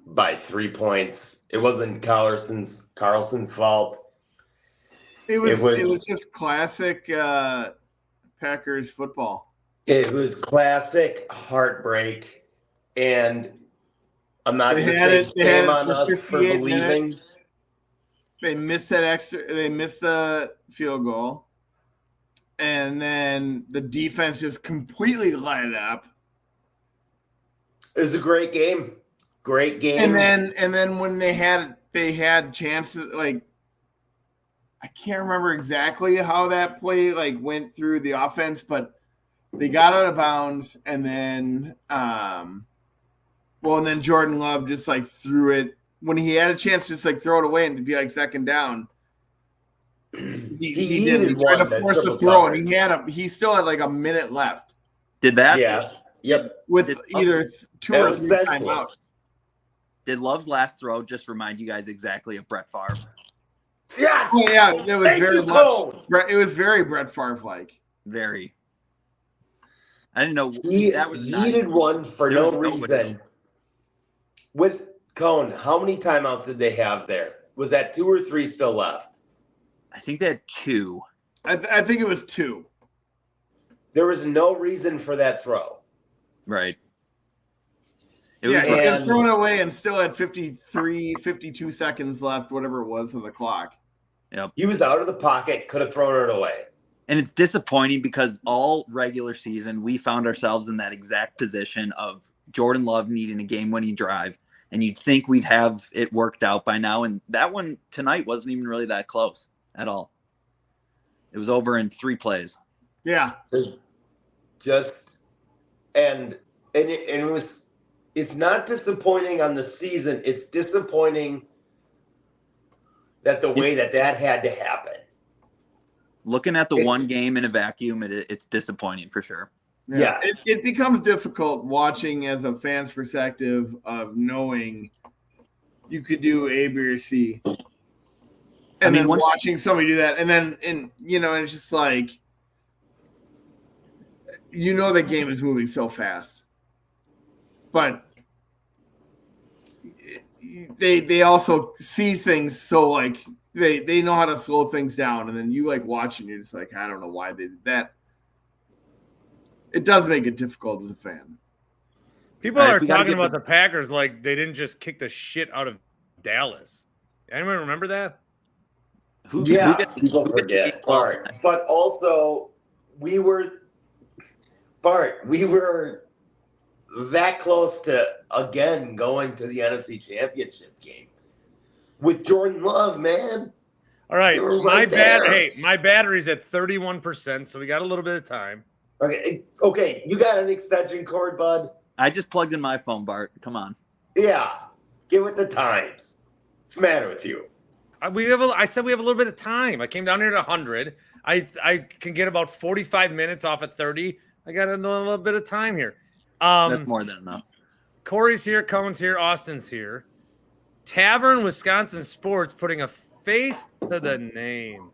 by 3 points. It wasn't Carlson's fault. It was just classic Packers football. It was classic heartbreak, and I'm not going to say shame on us for believing. Minutes. They missed the field goal, and then the defense just completely lit it up. It was a great game. And then when they had chances, like I can't remember exactly how that play like went through the offense, but they got out of bounds, and then and then Jordan Love just like threw it when he had a chance to just like throw it away and to be like second down. He didn't. He tried to force the throw, and he still had like a minute left. Did that? Yeah. Yep. With either 2 or 3 timeouts. Did Love's last throw just remind you guys exactly of Brett Favre? Yes. Oh, yeah, it was very much. It was very Brett Favre like. Very. I didn't know that was needed one for no reason. With Cone, how many timeouts did they have there? Was that 2 or 3 still left? I think they had 2. I think it was 2. There was no reason for that throw. Right. He had thrown it away and still had 52 seconds left, whatever it was on the clock. Yep. He was out of the pocket, could have thrown it away. And it's disappointing because all regular season, we found ourselves in that exact position of Jordan Love needing a game-winning drive. And you'd think we'd have it worked out by now. And that one tonight wasn't even really that close at all. It was over in 3 plays. Yeah. It's not disappointing on the season. It's disappointing that the way that had to happen. Looking at the one game in a vacuum, it's disappointing for sure. Yeah. It becomes difficult watching as a fan's perspective of knowing you could do A, B, or C. And then watching somebody do that. And it's just like, the game is moving so fast. But they also see things so like they know how to slow things down, and then you like watching, you're just like, I don't know why they did that. It does make it difficult as a fan. People are talking about the Packers like they didn't just kick the shit out of Dallas. Anyone remember that? People forget. Bart. But also, we were that close to, again, going to the NFC Championship game with Jordan Love, man. All right. My battery's at 31%, so we got a little bit of time. Okay. You got an extension cord, bud? I just plugged in my phone, Bart. Come on. Yeah. Get with the times. What's the matter with you? I said we have a little bit of time. I came down here to 100. I can get about 45 minutes off at 30. I got a little bit of time here. That's more than enough. Corey's here, Cohen's here, Austin's here. Tavern Wisconsin Sports putting a face to the name.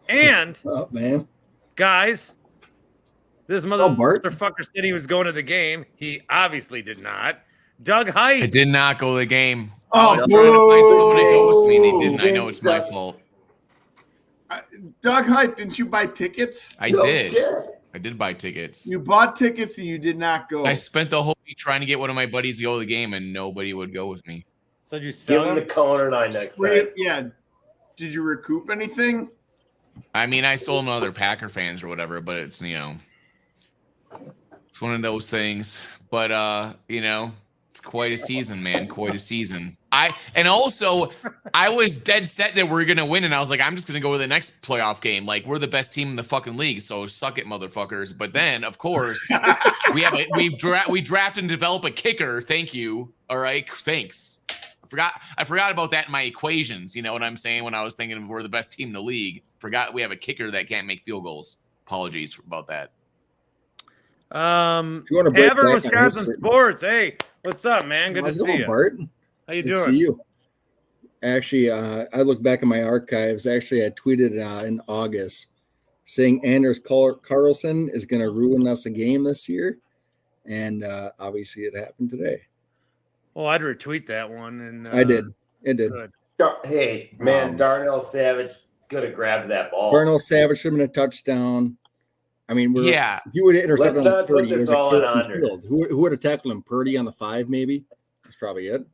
And man, guys, this motherfucker said he was going to the game. He obviously did not. Doug Height. I did not go to the game. Oh, I was trying to find someone to go with me, and he didn't. I know it's my fault. Doug Height, didn't you buy tickets? I did. I did buy tickets. You bought tickets and you did not go. I spent the whole week trying to get one of my buddies to go to the game, and nobody would go with me. So did you Give sell him the them? cone and I next time. Yeah. Did you recoup anything? I mean, I sold them to other Packer fans or whatever, but it's, it's one of those things. But, it's quite a season, man. Quite a season. I was dead set that we're going to win, and I was like, I'm just going to go to the next playoff game. Like, we're the best team in the fucking league, so suck it, motherfuckers. But then, of course, we draft and develop a kicker. Thank you. All right, thanks. I forgot about that in my equations. You know what I'm saying? When I was thinking we're the best team in the league, forgot we have a kicker that can't make field goals. Apologies about that. Tavern, Wisconsin Sports. Hey, what's up, man? Good to see you. Bart? How you Good doing? to see you. Actually, I look back in my archives. Actually, I tweeted in August saying Anders Carlson is going to ruin us a game this year, and obviously it happened today. Well, I'd retweet that one, and I did. It did. Good. Hey, man, Darnell Savage could have grabbed that ball. Darnell Savage should have been a touchdown. I mean, you would intercept Let's him on not put 30. this all on Anders. Who would have tackled him? Purdy on the 5, maybe? That's probably it.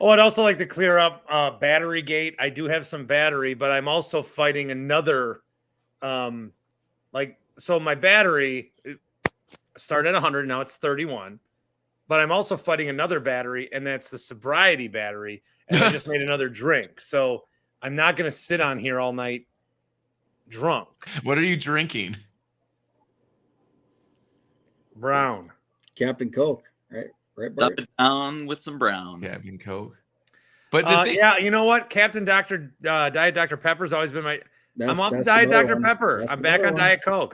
Oh, I'd also like to clear up battery gate. I do have some battery, but I'm also fighting another. So my battery started at 100. Now it's 31. But I'm also fighting another battery, and that's the sobriety battery. And I just made another drink. So I'm not going to sit on here all night drunk. What are you drinking? Brown. Captain Coke, right? Up and down with some brown. Captain Coke. But yeah, you know what? Captain Diet Dr. Pepper's always been my. I'm off Diet Dr. Pepper. I'm back on Diet Coke.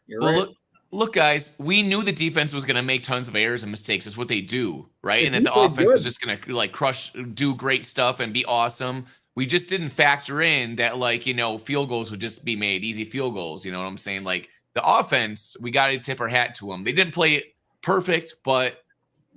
You're well, right. Look, guys, we knew the defense was going to make tons of errors and mistakes. It's what they do, right? And that the played offense was good. just going to do great stuff and be awesome. We just didn't factor in that, field goals would just be made, easy field goals. You know what I'm saying? Like, the offense, we got to tip our hat to them. They didn't play it perfect, but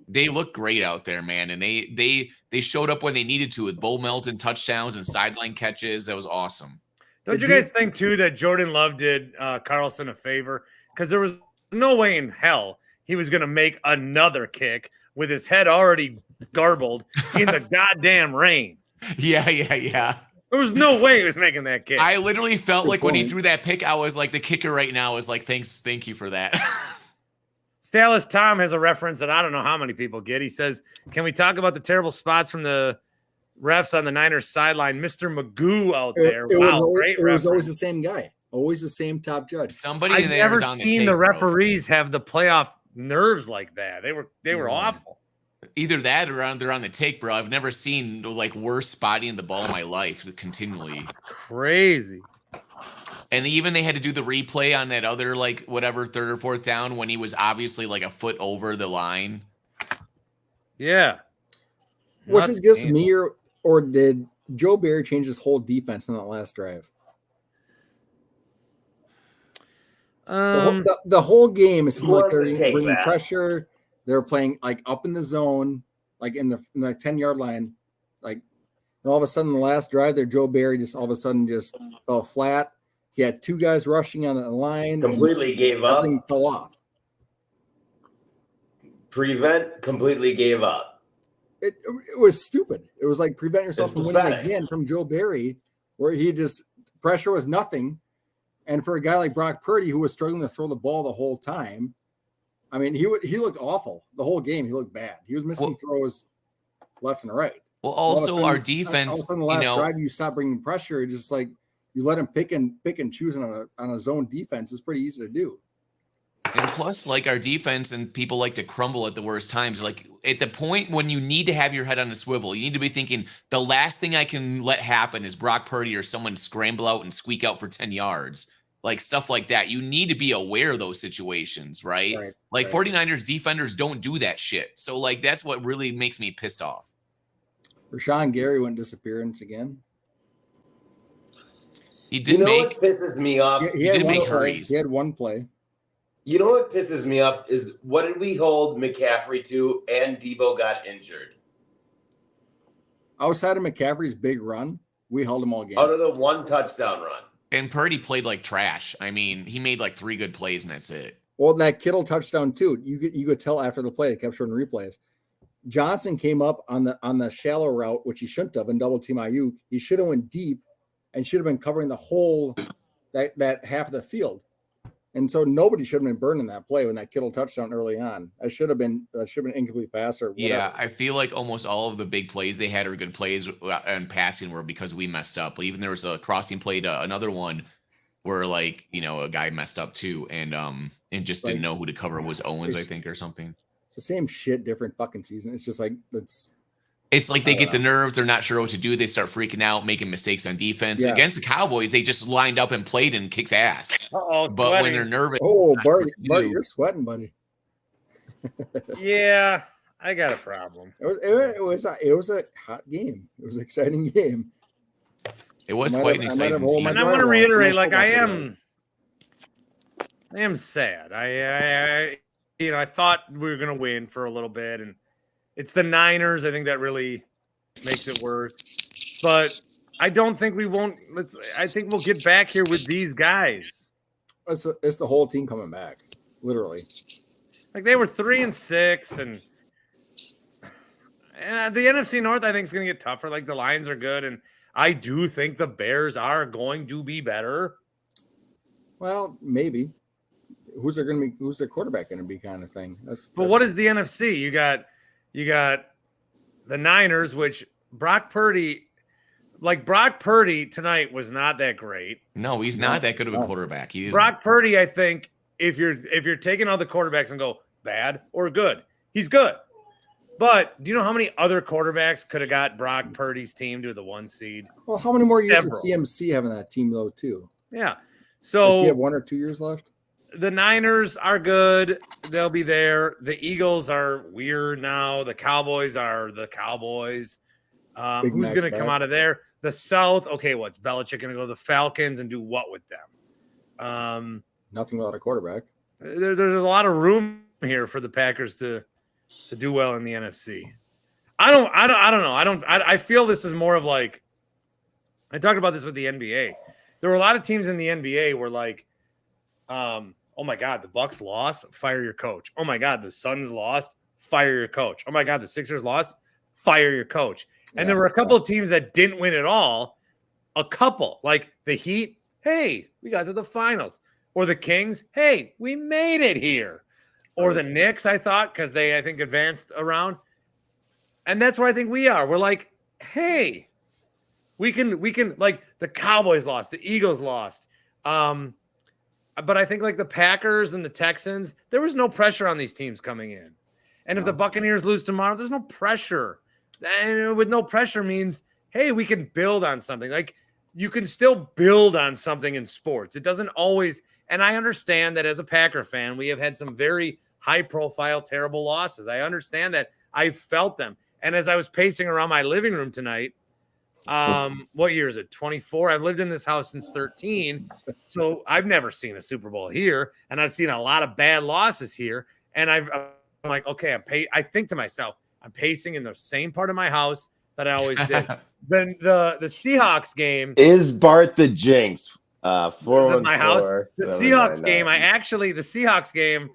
they looked great out there, man. And they showed up when they needed to with Bo Melton touchdowns and sideline catches. That was awesome. Don't you guys think, too, that Jordan Love did Carlson a favor? Because there was no way in hell he was going to make another kick with his head already garbled in the goddamn rain. Yeah. There was no way he was making that kick. I literally felt like when he threw that pick, I was like, the kicker right now is like, thank you for that. Stalis Tom has a reference that I don't know how many people get. He says, can we talk about the terrible spots from the refs on the Niners sideline? Mr. Magoo out there. It Great was always the same guy. Always the same top judge. Somebody I've there never is on the seen tape, the bro. referees have the playoff nerves like that. They were awful. Either that or they're on the take, bro. I've never seen worse spotting the ball in my life continually. Crazy. And even they had to do the replay on that other third or fourth down when he was obviously a foot over the line. Yeah. Wasn't just me or did Joe Barry change his whole defense on that last drive? The whole game is like they're bringing pressure. They're playing up in the zone, in the 10-yard line. And all of a sudden, the last drive there, Joe Barry just all of a sudden just fell flat. He had 2 guys rushing on the line. Completely gave up. Nothing fell off. Prevent completely gave up. It was stupid. It was like prevent yourself from winning pathetic. again from Joe Barry, where he just pressure was nothing. And for a guy like Brock Purdy, who was struggling to throw the ball the whole time, I mean, he looked awful the whole game. He looked bad. He was missing throws left and right. Well, also our defense. All of a sudden, the last drive, you stop bringing pressure. It's just you let him pick and choose on a zone defense. It's pretty easy to do. And plus, our defense and people like to crumble at the worst times. At the point when you need to have your head on a swivel, you need to be thinking the last thing I can let happen is Brock Purdy or someone scramble out and squeak out for 10 yards. Stuff like that. You need to be aware of those situations, right? 49ers defenders don't do that shit. So that's what really makes me pissed off. Rashawn Gary went disappearance again. He did what pisses me off? He had one play. He had one play. You know what pisses me off is what did we hold McCaffrey to and Debo got injured? Outside of McCaffrey's big run, we held him all game. Out of the one touchdown run. And Purdy played like trash. I mean, he made like 3 good plays and that's it. Well, that Kittle touchdown too. You could tell after the play, it kept showing replays. Johnson came up on the shallow route, which he shouldn't have, and double team Ayuk. He should have went deep and should have been covering the whole that half of the field. And so nobody should have been burning that play when that Kittle touchdown early on. That should have been incomplete pass or whatever. Yeah, I feel like almost all of the big plays they had or good plays and passing were because we messed up. But even there was a crossing play to another one where like, you know, a guy messed up too and just didn't know who to cover. It was Owens, I think, or something. It's the same shit, different fucking season. It's just like it's like they get the nerves. They're not sure what to do. They start freaking out, making mistakes on defense. Yes. Against the Cowboys, they just lined up and played and kicked ass. But when they're nervous, Bart, you're sweating, buddy. Yeah, I got a problem. It was a hot game. It was an exciting game. It was quite an exciting season. And I want to reiterate, like I am sad. I thought we were gonna win for a little bit, and it's the Niners. I think that really makes it worse. But I don't think we won't. I think we'll get back here with these guys. It's the whole team coming back, literally. Like they were 3-6, and the NFC North I think is going to get tougher. Like the Lions are good, and I do think the Bears are going to be better. Well, maybe. Who's their quarterback going to be, kind of thing. But what is the NFC? You got the Niners, which Brock Purdy tonight was not that great. No, he's not that good of a quarterback. Brock Purdy, I think, if you're taking all the quarterbacks and go bad or good, he's good. But do you know how many other quarterbacks could have got Brock Purdy's team to the 1 seed? Well, how many more years does CMC have in that team, though, too? Yeah. So does he have 1 or 2 years left? The Niners are good. They'll be there. The Eagles are weird now. The Cowboys are the Cowboys. Who's going to come out of there? The South. Okay, what's Belichick going to go to the Falcons and do what with them? Nothing without a quarterback. There's a lot of room here for the Packers to do well in the NFC. I don't know. I feel this is more of like, I talked about this with the NBA. There were a lot of teams in the NBA where like, oh my God, the Bucks lost, fire your coach. Oh my God, the Suns lost, fire your coach. Oh my God, the Sixers lost, fire your coach. And there were a couple of teams that didn't win at all. A couple, like the Heat, hey, we got to the finals. Or the Kings, hey, we made it here. Or the Knicks, I thought, because they, I think, advanced around. And that's where I think we are. We're like, hey, we can, like the Cowboys lost, the Eagles lost. But I think like the Packers and the Texans, there was no pressure on these teams coming in. And if the Buccaneers lose tomorrow, there's no pressure. And with no pressure means, hey, we can build on something. Like you can still build on something in sports. It doesn't always. And I understand that as a Packer fan, we have had some very high profile, terrible losses. I understand that. I felt them. And as I was pacing around my living room tonight, what year is it? 24. I've lived in this house since 13. So I've never seen a Super Bowl here. And I've seen a lot of bad losses here. And I'm like, okay, I think to myself, I'm pacing in the same part of my house that I always did. Then the Seahawks game is Bart the Jinx. 414. My house. The Seahawks game. The Seahawks game.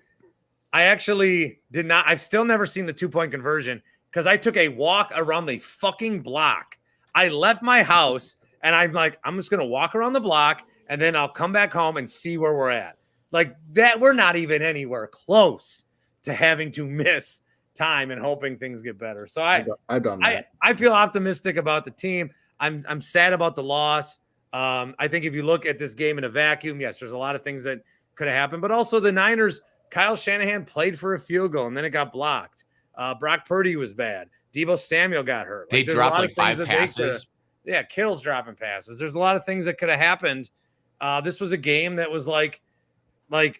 I actually did not. I've still never seen the 2-point conversion because I took a walk around the fucking block. I left my house and I'm like, I'm just gonna walk around the block and then I'll come back home and see where we're at. Like that, we're not even anywhere close to having to miss time and hoping things get better. So I've done that. I feel optimistic about the team. I'm sad about the loss. I think if you look at this game in a vacuum, yes, there's a lot of things that could have happened, but also the Niners, Kyle Shanahan played for a field goal and then it got blocked. Brock Purdy was bad. Deebo Samuel got hurt. They dropped like 5 passes. Kittle's dropping passes. There's a lot of things that could have happened. This was a game that was like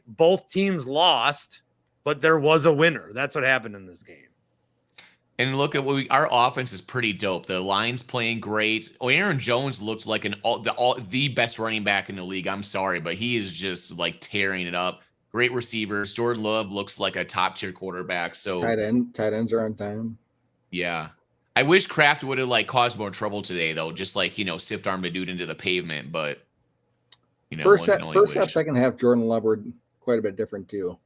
both teams lost, but there was a winner. That's what happened in this game. And look at our offense is pretty dope. The line's playing great. Aaron Jones looks like the best running back in the league. I'm sorry, but he is just like tearing it up. Great receivers. Jordan Love looks like a top tier quarterback. So tight ends are on time. Yeah. I wish Kraft would have like caused more trouble today though. Just like, sift arm the dude into the pavement, but More than only First half, wish. second half, Jordan Love were quite a bit different too.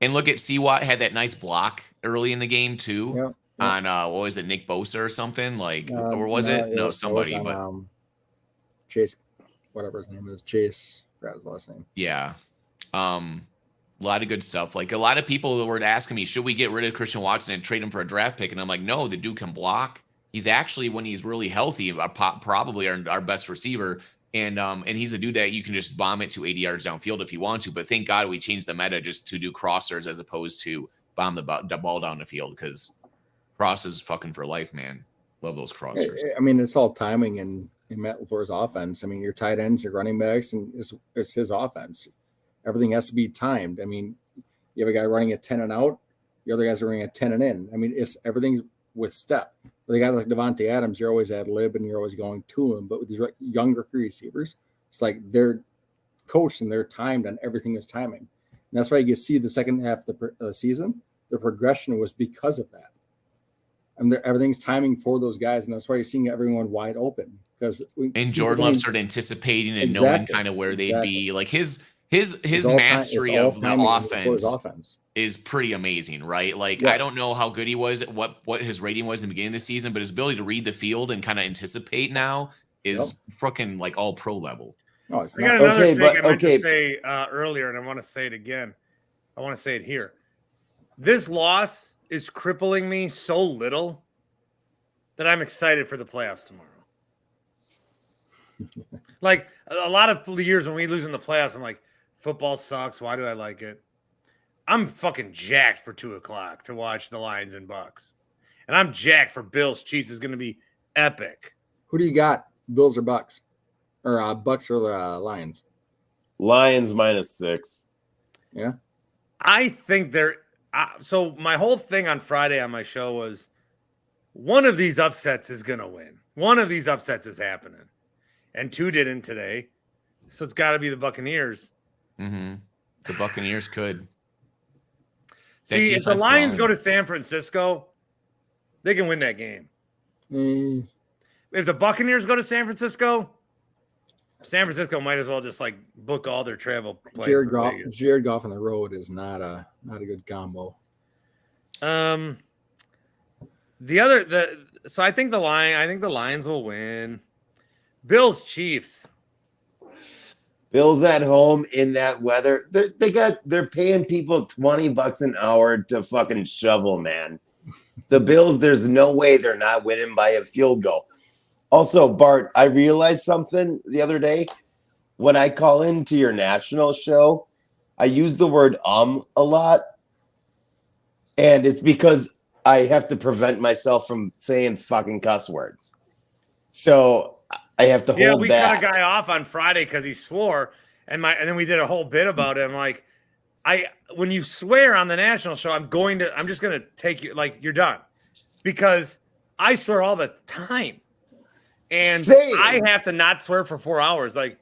And look at Seawatt had that nice block early in the game too. Yeah. On what was it, Nick Bosa or something? Like, or was it? No, somebody. On, but Chase, whatever his name is, Chase. I forgot his last name. yeah, a lot of good stuff. Like a lot of people were asking me, should we get rid of Christian Watson and trade him for a draft pick? And I'm like, no, the dude can block. He's actually, when he's really healthy, probably our best receiver. And he's the dude that you can just bomb it to 80 yards downfield if you want to. But thank God we changed the meta just to do crossers as opposed to bomb the ball down the field, because cross is fucking for life, man. Love those crossers. I mean, it's all timing in Matt LaFleur's offense. I mean, your tight ends, your running backs, and it's his offense. Everything has to be timed. I mean, you have a guy running at 10 and out, the other guys are running at 10 and in. I mean, it's everything's with step. With a guy like Devontae Adams, you're always ad lib and you're always going to him. But with these younger receivers, it's like they're coached and they're timed, and everything is timing. And that's why you see the second half of the season, their progression was because of that. And everything's timing for those guys, and that's why you're seeing everyone wide open. And Jordan Love started anticipating and knowing kind of where they'd be. Like his mastery of the offense is pretty amazing, right? Like, yes. I don't know how good he was, what his rating was in the beginning of the season, but his ability to read the field and kind of anticipate now is fucking like all pro level. Oh, I got another thing I meant to say earlier, and I want to say it again. I want to say it here. This loss is crippling me so little that I'm excited for the playoffs tomorrow. Like a lot of the years when we lose in the playoffs, I'm like, football sucks. Why do I like it? I'm fucking jacked for 2:00 to watch the Lions and Bucks. And I'm jacked for Bills Chiefs. Is going to be epic. Who do you got? Bills or Bucks? Or Bucks or the Lions? Lions -6. Yeah. I think they're so my whole thing on Friday on my show was one of these upsets is going to win. One of these upsets is happening. And 2 didn't today. So it's got to be the Buccaneers. Mm-hmm. The Buccaneers could. See, if the Lions go to San Francisco, they can win that game. If the Buccaneers go to San Francisco might as well just like book all their travel. Jared Goff on the road is not a good combo. So I think the Lions will win. Bills Chiefs. Bills at home in that weather. They're paying people $20 an hour to fucking shovel, man. The Bills, there's no way they're not winning by a field goal. Also, Bart, I realized something the other day. When I call into your national show, I use the word a lot. And it's because I have to prevent myself from saying fucking cuss words. So I have to hold back. Yeah, we cut a guy off on Friday because he swore, and then we did a whole bit about it. I'm like, when you swear on the national show, I'm just gonna take you, like, you're done, because I swear all the time, and I have to not swear for 4 hours. Like,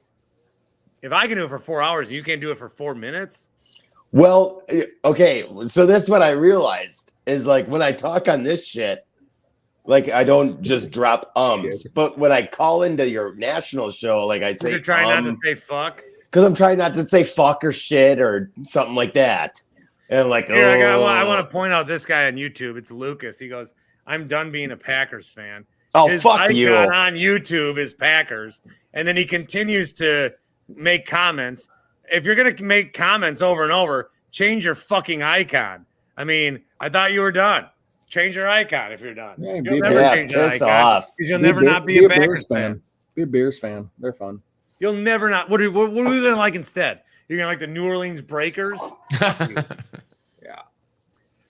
if I can do it for 4 hours and you can't do it for 4 minutes. Well, okay, so that's what I realized is, like, when I talk on this shit, like, I don't just drop ums, but when I call into your national show, like, I say, you're trying not to say fuck, because I'm trying not to say fuck or shit or something like that. And like, I want to point out this guy on YouTube. It's Lucas. He goes, "I'm done being a Packers fan." Oh, His fuck icon you! On YouTube is Packers, and then he continues to make comments. If you're gonna make comments over and over, change your fucking icon. I mean, I thought you were done. Change your icon if you're done. Yeah, you'll never change your icon off. Because you'll never not be a Packers fan. Be a Bears fan. They're fun. You'll never not. What are you going to like instead? You're going to like the New Orleans Breakers? Yeah.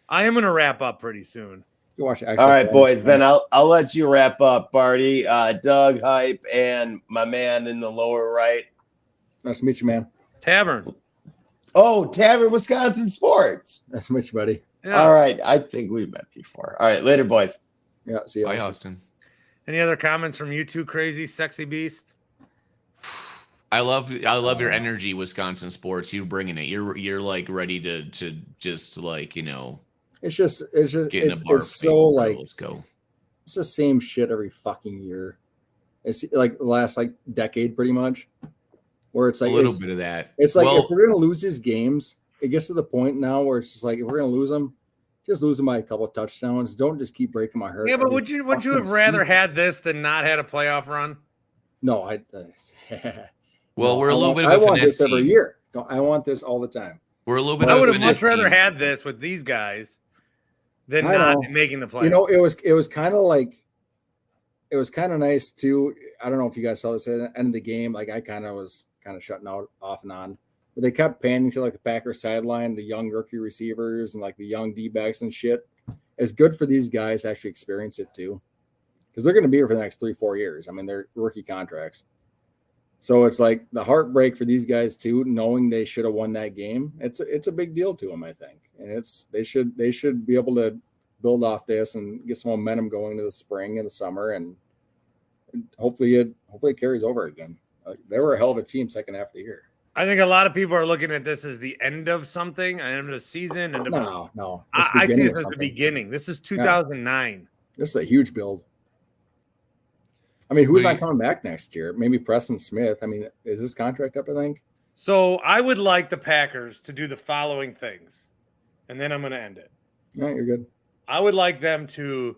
I am going to wrap up pretty soon. All right, boys. Then I'll let you wrap up, Barty. Doug, Hype, and my man in the lower right. Nice to meet you, man. Tavern. Oh, Tavern, Wisconsin Sports. Nice to meet you, buddy. Yeah. All right. I think we met before. All right. Later, boys. Yeah. See you. Bye, Austin. Any other comments from you two crazy, sexy beast? I love your energy, Wisconsin Sports. You bringing it. You're like ready to just like, you know. It's so like, let's go. It's the same shit every fucking year. It's like the last like decade, pretty much. where it's like a little bit of that. It's like Well, if we're going to lose these games, it gets to the point now where it's just like if we're going to lose them, just lose them by a couple of touchdowns. Don't just keep breaking my heart. Yeah, but every would you fucking have rather season. had this than not had a playoff run? No, well, we're a little bit of I a want finesse this every team. year. I want this all the time. We're a little bit I of would a have much finesse rather team. had this with these guys than I not know. making the playoffs. You know, it was kind of like it was kind of nice too. I don't know if you guys saw this at the end of the game. Like I was shutting out off and on. But they kept panning to like the Packers sideline, the young rookie receivers and like the young D-backs and shit. It's good for these guys to actually experience it too. Because they're going to be here for the next 3-4 years. I mean, they're rookie contracts. So it's like the heartbreak for these guys too, knowing they should have won that game. It's a big deal to them, I think. And they should be able to build off this and get some momentum going to the spring and the summer, and hopefully it carries over again. They were a hell of a team second half of the year. I think a lot of people are looking at this as the end of something, an end of a season. No. I see this as the beginning. This is 2009. This is a huge build. I mean, who's not coming back next year? Maybe Preston Smith. I mean, is this contract up, I think? So I would like the Packers to do the following things, and then I'm going to end it. All right, you're good. I would like them to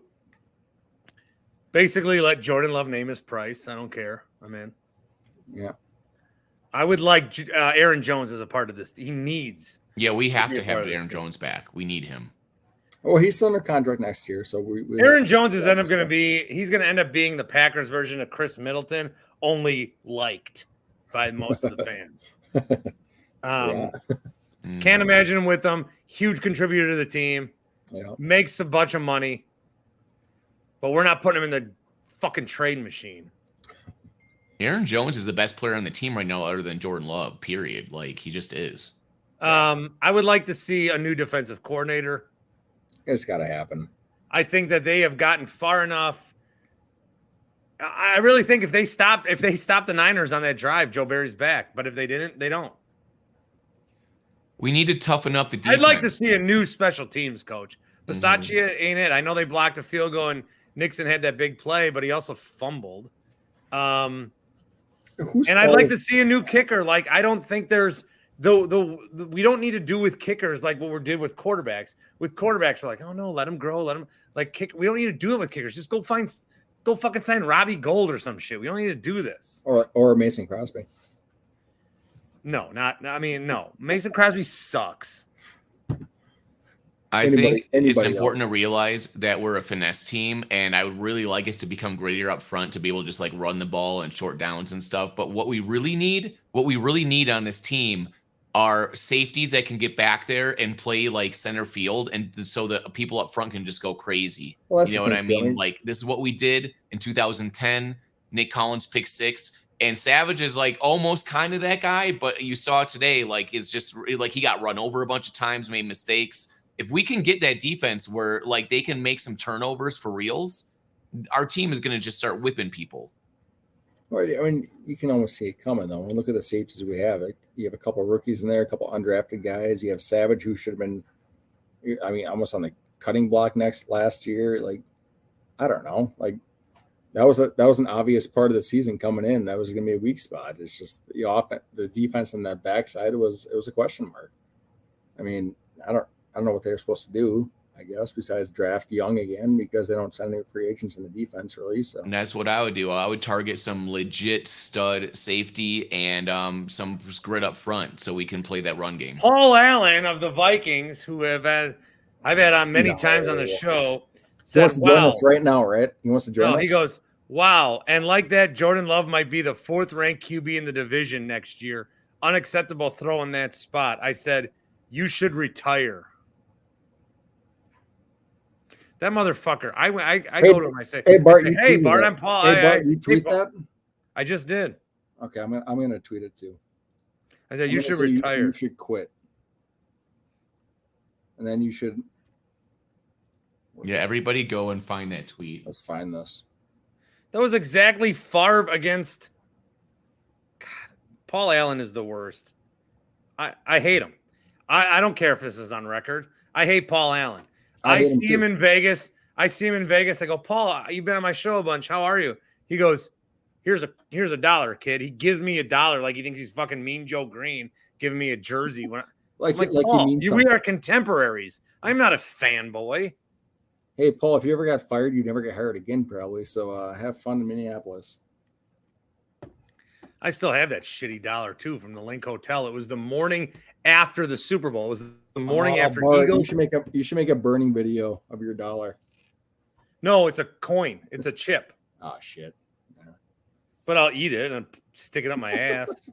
basically let Jordan Love name his price. I don't care. I'm in. Yeah. I would like Aaron Jones as a part of this. He needs. Yeah, we have be to a part have of Aaron Jones back. We need him. Well, he's still under contract next year, so we Aaron Jones is going to end up being the Packers version of Chris Middleton, only liked by most of the fans. Can't imagine him with them. Huge contributor to the team. Yeah. Makes a bunch of money. But we're not putting him in the fucking trade machine. Aaron Jones is the best player on the team right now other than Jordan Love, period. Like, he just is. I would like to see a new defensive coordinator. It's got to happen. I think that they have gotten far enough. I really think if they stop the Niners on that drive, Joe Barry's back. But if they didn't, they don't. We need to toughen up the defense. I'd like to see a new special teams coach. Bisaccia ain't it. I know they blocked a field goal and Nixon had that big play, but he also fumbled. And I'd like to see a new kicker. Like, I don't think there's we don't need to do with kickers like what we did with quarterbacks. With quarterbacks, we're like, oh no, let them grow, let them like kick. We don't need to do it with kickers. Just go fucking sign Robbie Gould or some shit. We don't need to do this. Or Mason Crosby. No. Mason Crosby sucks. I think it's important to realize that we're a finesse team, and I would really like us to become grittier up front to be able to just like run the ball and short downs and stuff. But what we really need on this team are safeties that can get back there and play like center field, and so that people up front can just go crazy. Well, you know what I mean? Like, this is what we did in 2010. Nick Collins picked 6. And Savage is like almost kind of that guy, but you saw today, like, is just like he got run over a bunch of times, made mistakes. If we can get that defense where like they can make some turnovers for reals, our team is going to just start whipping people. Well, I mean, you can almost see it coming though. Look at the safeties we have. Like, you have a couple of rookies in there, a couple of undrafted guys. You have Savage, who should have been, I mean, almost on the cutting block last year. Like, I don't know, like. That was an obvious part of the season coming in. That was going to be a weak spot. It's just the defense on that backside was a question mark. I mean, I don't know what they're supposed to do, I guess, besides draft young again, because they don't send any free agents in the defense really. So. And that's what I would do. I would target some legit stud safety and some grit up front so we can play that run game. Paul Allen of the Vikings, who I've had on many times on the show. He wants to join us right now, right? He wants to join us. He goes, wow. And like that, Jordan Love might be the 4th ranked QB in the division next year. Unacceptable throw in that spot. I said, you should retire. That motherfucker. I go to him. I say, hey, Bart, I'm Paul. Hey, Bart, you tweet that? I just did. Okay, I'm gonna tweet it too. I said, you should retire. You should quit. And then you should. Yeah, everybody go and find that tweet. Let's find this. That was exactly Favre against. God, Paul Allen is the worst. I hate him. I don't care if this is on record. I hate Paul Allen. I see him in Vegas. I go, Paul, you've been on my show a bunch. How are you? He goes, Here's a dollar, kid. He gives me $1 like he thinks he's fucking Mean Joe Green giving me a jersey. Like he Paul, means we are contemporaries. I'm not a fanboy. Hey, Paul, if you ever got fired, you'd never get hired again, probably. So have fun in Minneapolis. I still have that shitty $1 too from the Link Hotel. It was the morning after the Super Bowl. It was the morning after Bart, Eagles. You should make a burning video of your $1. No, it's a coin. It's a chip. Oh shit. Yeah. But I'll eat it and stick it up my ass.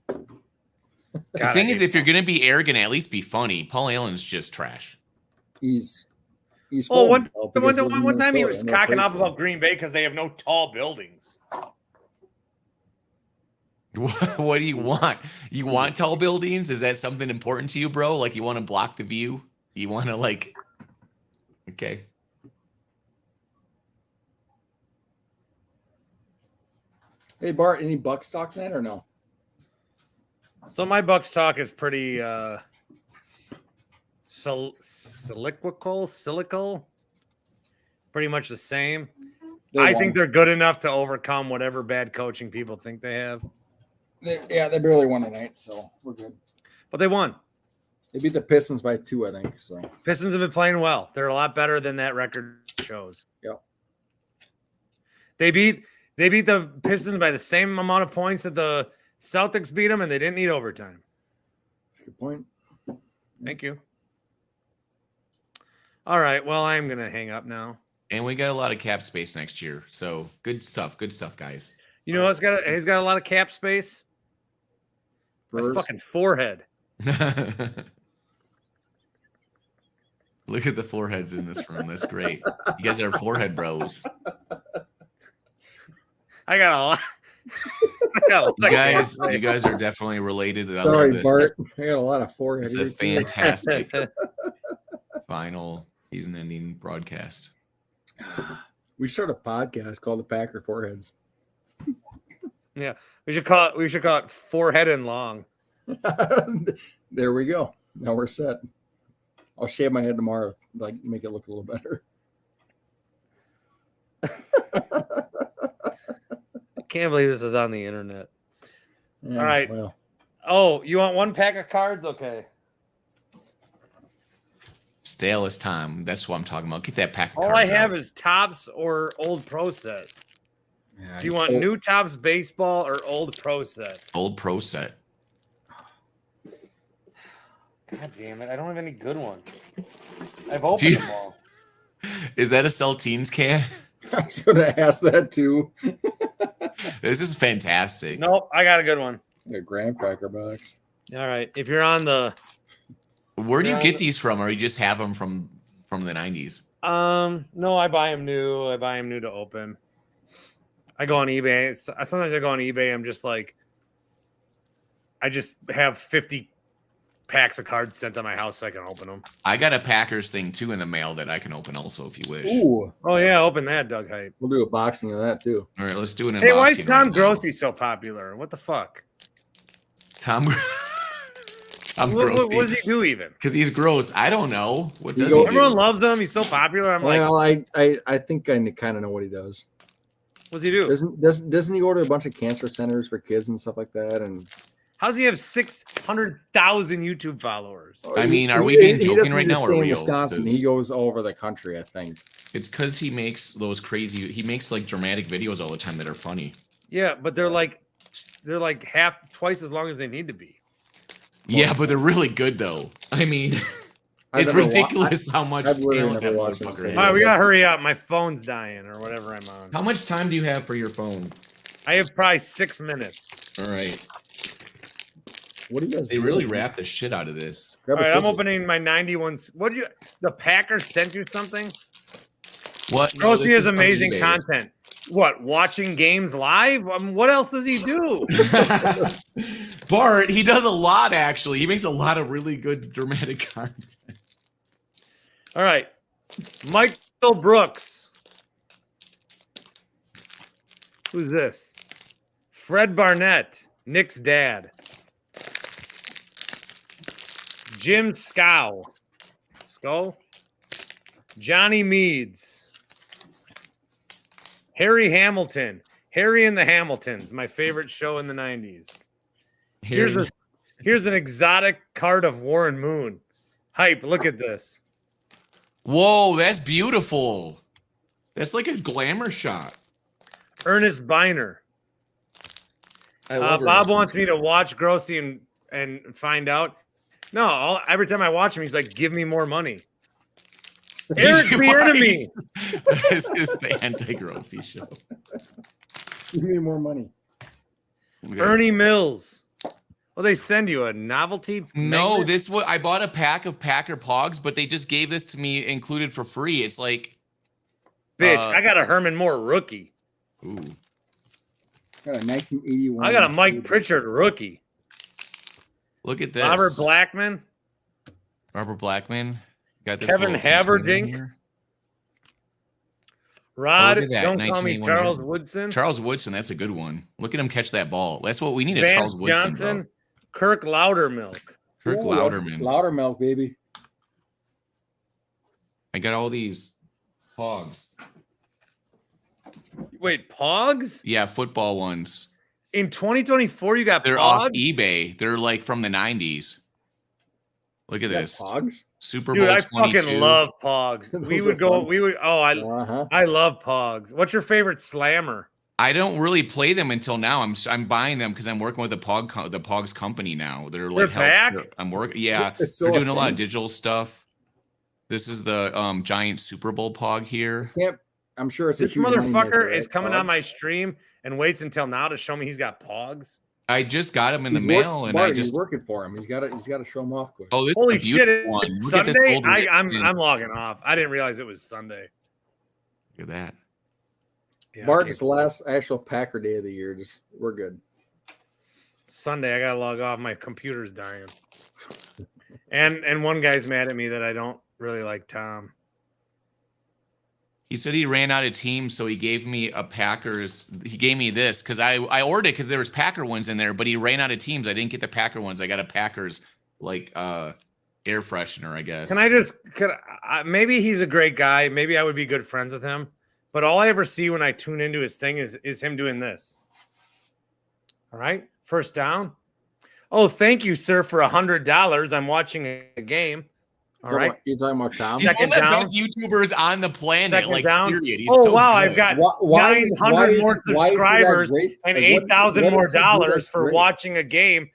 The thing is, if you're gonna be arrogant, at least be funny. Paul Allen's just trash. He's one time he was cocking up about Green Bay because they have no tall buildings. What do you want? You want tall buildings? Is that something important to you, bro? Like you want to block the view? You want to like? Okay. Hey Bart, any Bucks talk tonight or no? So my Bucks talk is pretty silical, pretty much the same. I think they're good enough to overcome whatever bad coaching people think they have. They barely won tonight, so we're good. But they won. They beat the Pistons by 2, I think. So Pistons have been playing well. They're a lot better than that record shows. Yep. They beat the Pistons by the same amount of points that the Celtics beat them, and they didn't need overtime. Good point. Thank you. All right. Well, I'm going to hang up now. And we got a lot of cap space next year. So good stuff. Good stuff, guys. You know what's he's got a lot of cap space? My fucking forehead. Look at the foreheads in this room. That's great. You guys are forehead bros. I got a lot. You guys are definitely related. Sorry, Bart. I got a lot of forehead. It's a fantastic final season-ending broadcast. We start a podcast called the Packer Foreheads. Yeah, we should call it Forehead and Long. There we go. Now we're set. I'll shave my head tomorrow, like make it look a little better. I can't believe this is on the internet. Yeah, all right. Well. Oh, you want one pack of cards? Okay. Stale as time. That's what I'm talking about. Get that pack of All cards I have out. is Topps or Old Pro Set. Yeah, Do you want new Topps baseball or Old Pro Set? Old Pro Set. God damn it. I don't have any good ones. I've opened them all. Is that a Celtines can? I was going to ask that too. This is fantastic. Nope, I got a good one. A graham cracker box. All right. If you're on the... Where do you get these from, or you just have them from the 90s? No, I buy them new. I buy them new to open. I go on eBay. Sometimes I go on eBay. I'm just like, I just have 50 packs of cards sent to my house so I can open them. I got a Packers thing too in the mail that I can open also if you wish. Ooh. Oh yeah, open that, Doug Hype. We'll do a boxing of that too. All right, let's do an unboxing. Hey, why is Tom right Grossi so popular? What the fuck? Tom what does he do even? Because he's gross. I don't know. What does Everyone loves him. He's so popular. I'm well, like, I think I kind of know what he does. What's he do? Doesn't he go to a bunch of cancer centers for kids and stuff like that? And how does he have 600,000 YouTube followers? I mean, are we being joking right now or in real? Wisconsin. He goes all over the country, I think. It's because he makes those crazy. He makes like dramatic videos all the time that are funny. Yeah, but they're like twice as long as they need to be. Yeah, but they're really good though. I mean, it's ridiculous how much. I've literally talent never that watched motherfucker it. has. All right, we gotta hurry up. My phone's dying or whatever I'm on. How much time do you have for your phone? I have probably 6 minutes. All right. What do you guys? They really wrap the shit out of this. All right, I'm opening my 91. What did you? The Packers sent you something? What? No, Grossi this has is from amazing eBay. content. What? Watching games live? What else does he do? Bart, he does a lot actually. He makes a lot of really good dramatic content. All right, Michael Brooks. Who's this? Fred Barnett, Nick's dad. Jim Scow. Johnny Meads. Harry Hamilton. Harry and the Hamiltons, my favorite show in the 90s. Here's an exotic card of Warren Moon. Hype, look at this. Whoa, that's beautiful. That's like a glamour shot. Ernest Biner. Bob wants me to watch Grossi and find out. No, every time I watch him, he's like, give me more money. Eric Bieniemy. This is the anti-Grossi show. Give me more money. Okay. Ernie Mills. Well, they send you a novelty. No, magnet? I bought a pack of Packer Pogs, but they just gave this to me included for free. It's like, bitch, I got a Herman Moore rookie. Ooh. Got a 1981. I got a Mike Pritchard rookie. Look at this. Robert Blackman. Got this Kevin Haverdink. Rod, look at that, don't call me 1981 Charles Haverdink. Woodson. Charles Woodson, that's a good one. Look at him catch that ball. That's what we need. A Vance Charles Woodson. Johnson. Bro. Kirk Loudermilk. Kirk Ooh, Louderman. Loudermilk, baby. I got all these Pogs. Wait, Pogs? Yeah, football ones. In 2024, you got They're Pogs? off eBay. They're like from the 90s. Look at this. Pogs? Super Dude, Bowl I 22. fucking love Pogs. Those are fun. I love Pogs. What's your favorite slammer? I don't really play them until now. I'm buying them because I'm working with the Pogs company now. They're like back? I'm working. Yeah, It's still we're a doing a lot thing. of digital stuff. This is the giant Super Bowl Pog here. Yep. I'm sure it's This a huge money motherfucker maker, is right? coming on Pogs? my stream and waits until now to show me he's got Pogs. I just got them in He's the mail, and Bart, I just he's working for him. He's got to show him off quick. oh, this Holy is a beautiful shit! one. It's Look at this Sunday. old I'm logging off. I didn't realize it was Sunday. Look at that. Yeah, Bart, okay. it's the last actual Packer day of the year. We're good. Sunday. I gotta log off. My computer's dying. And one guy's mad at me that I don't really like Tom. He said he ran out of teams, so he gave me a Packers. He gave me this because I ordered it because there was Packer ones in there, but he ran out of teams. I didn't get the Packer ones. I got a Packers like air freshener, I guess. Maybe he's a great guy. Maybe I would be good friends with him. But all I ever see when I tune into his thing is him doing this. All right, first down. Oh, thank you, sir, for $100. I'm watching a game. All right. You're talking about Tom? He's one Second of the down. best YouTubers on the planet. Second like down. period. He's Oh so wow, good. I've got Why is 900 more he that subscribers great? and Like, $8,000 what more does he do dollars that's for great? watching a game.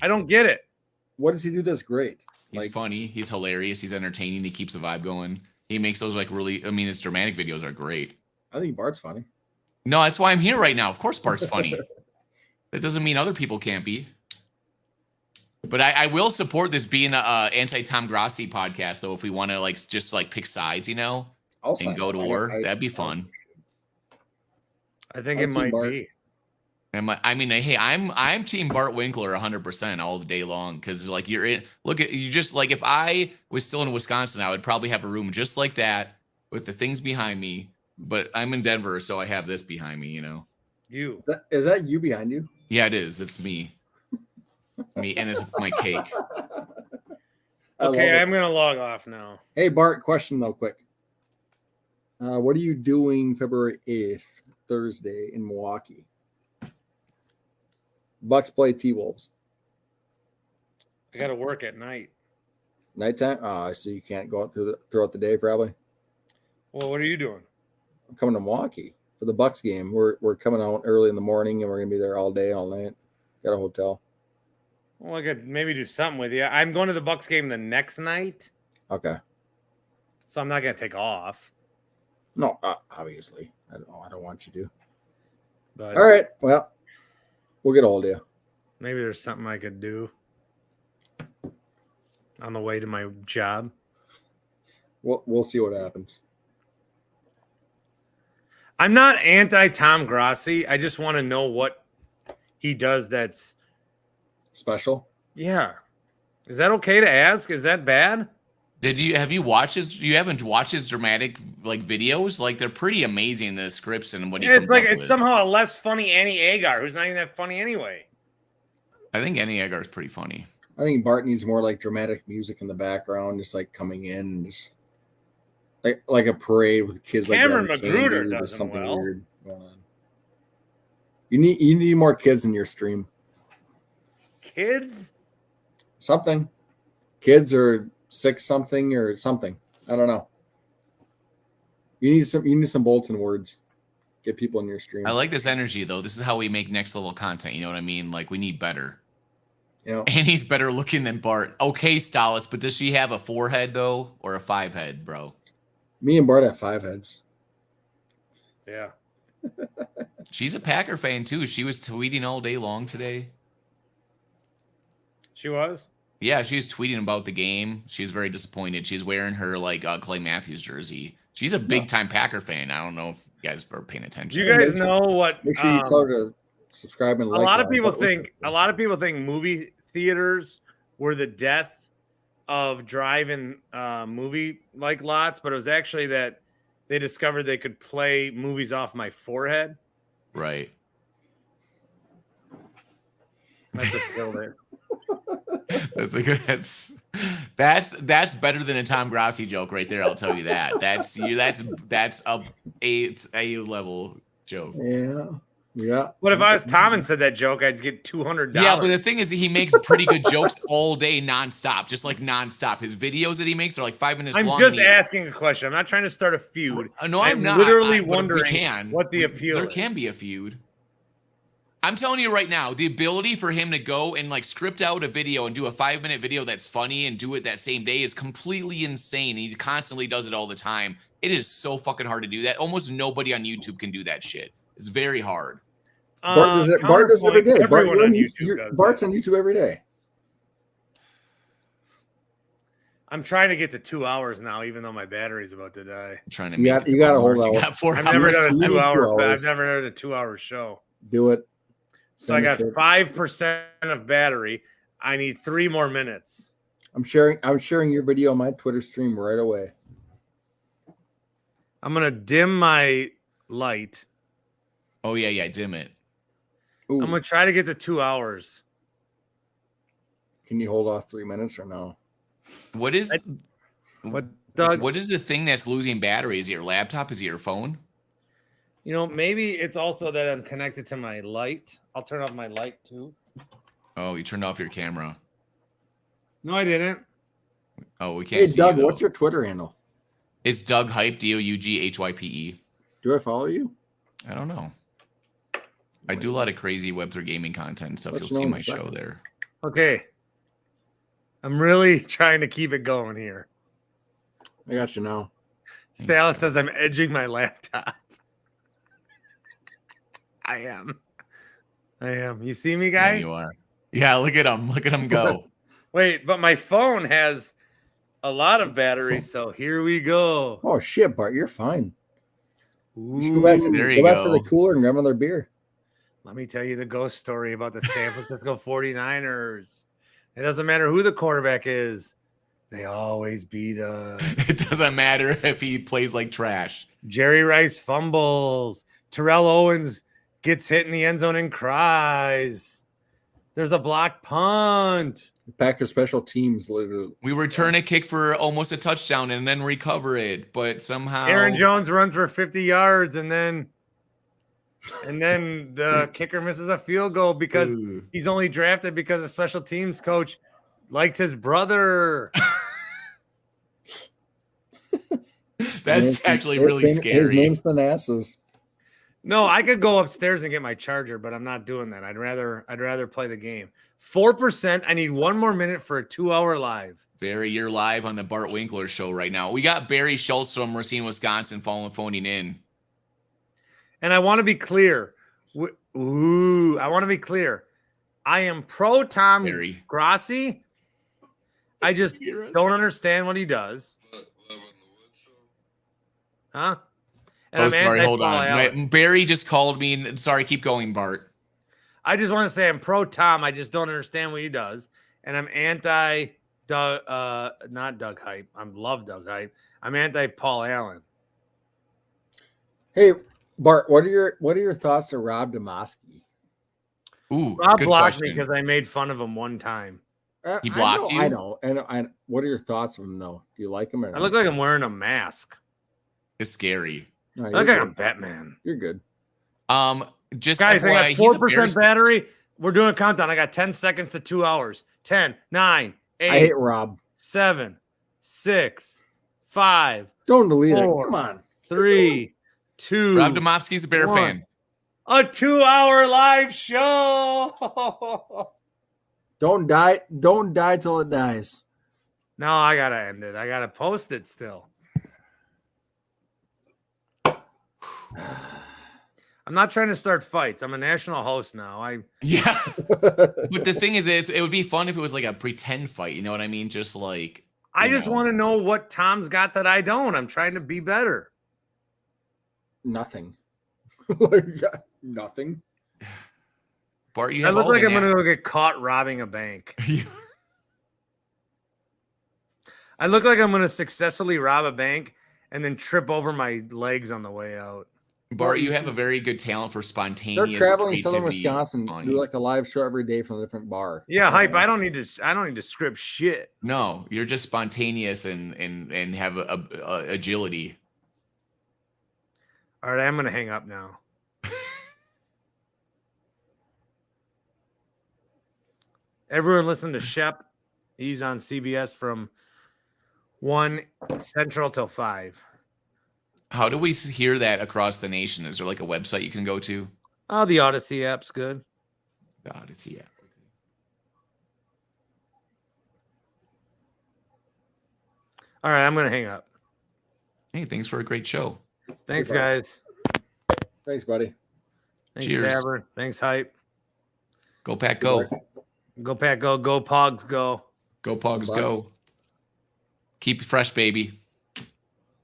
I don't get it. What does he do that's great? He's Like, funny. He's hilarious. He's entertaining. He keeps the vibe going. He makes those like really. I mean, his dramatic videos are great. I think Bart's funny. No, that's why I'm here right now. Of course, Bart's funny. That doesn't mean other people can't be. But I will support this being a anti-Tom Grossi podcast, though. If we want to like just like pick sides, you know, I'll and sign go up. to war, that'd be fun. I think I'd it see might Bart. be. I mean, hey, I'm Team Bart Winkler 100% all the day long because like you're in. Look at you, just like if I was still in Wisconsin, I would probably have a room just like that with the things behind me. But I'm in Denver, so I have this behind me. You know. You. Is that you behind you? Yeah, it is. It's me. Me, and it's my cake. Okay, I'm gonna log off now. Hey Bart, question though, quick. What are you doing February 8th, Thursday in Milwaukee? Bucks play T-Wolves. I gotta work at night. Nighttime? So you can't go out throughout the day, probably. Well, what are you doing? I'm coming to Milwaukee for the Bucks game. We're coming out early in the morning and we're gonna be there all day, all night. Got a hotel. Well, I could maybe do something with you. I'm going to the Bucks game the next night, Okay. so I'm not gonna take off. No, obviously. I don't want you to. But All right. Well, we'll get a hold of you. maybe there's something I could do on the way to my job. We'll see what happens. I'm not anti-Tom Grossi. I just want to know what he does that's special. Yeah. Is that okay to ask? Is that bad? Have you watched his? You haven't watched his dramatic like videos? Like they're pretty amazing. The scripts and what he It's comes like up it's with. somehow a less funny Annie Agar, who's not even that funny anyway. I think Annie Agar is pretty funny. I think Bart needs more like dramatic music in the background, just like coming in and just like a parade with kids like Cameron grabbing Magruder candy or does just them something well. weird. You need more kids in your stream. Kids? Something. Kids or 6 something or something. I don't know. You need some bulletin words. Get people in your stream. I like this energy though. This is how we make next level content. You know what I mean? Like we need better. Yeah. And he's better looking than Bart. Okay, Stalis, but does she have a 4 head though, or a 5 head, bro? Me and Bart have 5 heads. Yeah. She's a Packer fan too. She was tweeting all day long today. She was? Yeah, she was tweeting about the game. She's very disappointed. She's wearing her like Clay Matthews jersey. She's a big time Packer fan. I don't know if you guys are paying attention. Do you guys know what? Make sure you tell her to subscribe and like. A lot of people think movie theaters were the death of drive-in movie like lots, but it was actually that they discovered they could play movies off my forehead. Right. That's what killed it. That's a good. That's better than a Tom Grassi joke right there. I'll tell you that. That's a level joke. Yeah. But if I was Tom and said that joke, I'd get $200. Yeah, but the thing is, he makes pretty good jokes all day, nonstop, just like nonstop. His videos that he makes are like 5 minutes long. I'm just asking a question. I'm not trying to start a feud. No, I'm not. Literally but wondering what the appeal There is. can be a feud. I'm telling you right now, the ability for him to go and like script out a video and do a 5-minute video that's funny and do it that same day is completely insane. He constantly does it all the time. It is so fucking hard to do that. Almost nobody on YouTube can do that shit. It's very hard. Bart does it. Bart does it every day. Everyone on YouTube does Bart's on YouTube every day. I'm trying to get to 2 hours now, even though my battery's about to die. Trying to You got to hold out. I've never done a 2 hour. I've never done a 2 hour show. Do it. So I got 5% of battery. I need 3 more minutes. I'm sharing your video on my Twitter stream right away. I'm gonna dim my light. Oh yeah, dim it. Ooh. I'm gonna try to get to 2 hours. Can you hold off 3 minutes or no? What is Doug? What is the thing that's losing battery? Is it your laptop? Is it your phone? You know, maybe it's also that I'm connected to my light. I'll turn off my light too. Oh, you turned off your camera. No, I didn't. Oh, we can't Hey, see Doug, you, what's your Twitter handle? It's Doug Hype, DougHype. Do I follow you? I don't know. I do a lot of crazy Web3 gaming content stuff. Let You'll you know see in my a show second. there. Okay. I'm really trying to keep it going here. I got you now. Stala says I'm edging my laptop. I am. You see me, Yeah, guys? you are. Yeah, look at him. Look at him go. Wait, but my phone has a lot of battery, so here we go. Oh shit, Bart, you're fine. You should Ooh, go back, there you to the go. cooler and grab another beer. let me tell you the ghost story about the San Francisco 49ers. It doesn't matter who the quarterback is. They always beat us. It doesn't matter if he plays like trash. Jerry Rice fumbles. Terrell Owens gets hit in the end zone and cries. There's a block punt. Packers special teams literally. We return a kick for almost a touchdown and then recover it, but somehow Aaron Jones runs for 50 yards and then the kicker misses a field goal because he's only drafted because a special teams coach liked his brother. That's actually really scary. His name's Thanasis. No, I could go upstairs and get my charger, but I'm not doing that. I'd rather play the game. 4%. I need 1 more minute for a 2-hour live. Barry, you're live on the Bart Winkler show right now. We got Barry Schultz from Racine, Wisconsin, phoning in. And I want to be clear. I want to be clear. I am pro Tom Barry. Grassi. I just don't understand what he does. Huh? And sorry, hold anti-Paul on. Allen. Barry just called me. Sorry, keep going, Bart. I just want to say I'm pro Tom. I just don't understand what he does. And I'm anti Doug, not Doug Hype. I love Doug Hype. I'm anti Paul Allen. Hey, Bart, what are your thoughts on Rob Demoski? Ooh, Rob good blocked me question. because I made fun of him one time. He blocked you? I know. And what are your thoughts of him, though? Do you like him or not? I look like I'm wearing a mask. It's scary. No, I you're look like good. I'm Batman. You're good. Just Guys, I FYI, got he's a 4% Bears. battery. We're doing a countdown. I got 10 seconds to 2 hours. 10, 9, 8. I hate Rob. 7, 6, 5. Don't delete it. 4, Come on. 3, 2. Rob Domofsky's a Bear 1. fan. A 2-hour live show. Don't die. Don't die till it dies. No, I gotta end it. I gotta post it still. I'm not trying to start fights. I'm a national host now. Yeah. But the thing is, it would be fun if it was like a pretend fight. You know what I mean? Just like I just want to know what Tom's got that I don't. I'm trying to be better. Nothing. Nothing. Bart, you I have look all like the I'm gonna go get caught robbing a bank. I look like I'm gonna successfully rob a bank and then trip over my legs on the way out. Bart, you have a very good talent for Start spontaneous traveling southern creativity. Wisconsin. Do like a live show every day from a different bar. Yeah, hype. I don't need to script shit. No, you're just spontaneous and have a agility. All right, I'm gonna hang up now. Everyone listen to Shep. He's on CBS from 1 Central till 5. How do we hear that across the nation? Is there like a website you can go to? Oh, the Odyssey app's good. The Odyssey app. All right, I'm gonna hang up. Hey, thanks for a great show. Thanks, See you, buddy. guys. Thanks, buddy. Thanks, Cheers. Tavern. Thanks, hype. Go Pack, go. Go Pack, go. Go Pogs, go. Go Pogs, Bucks. go. Keep it fresh, baby.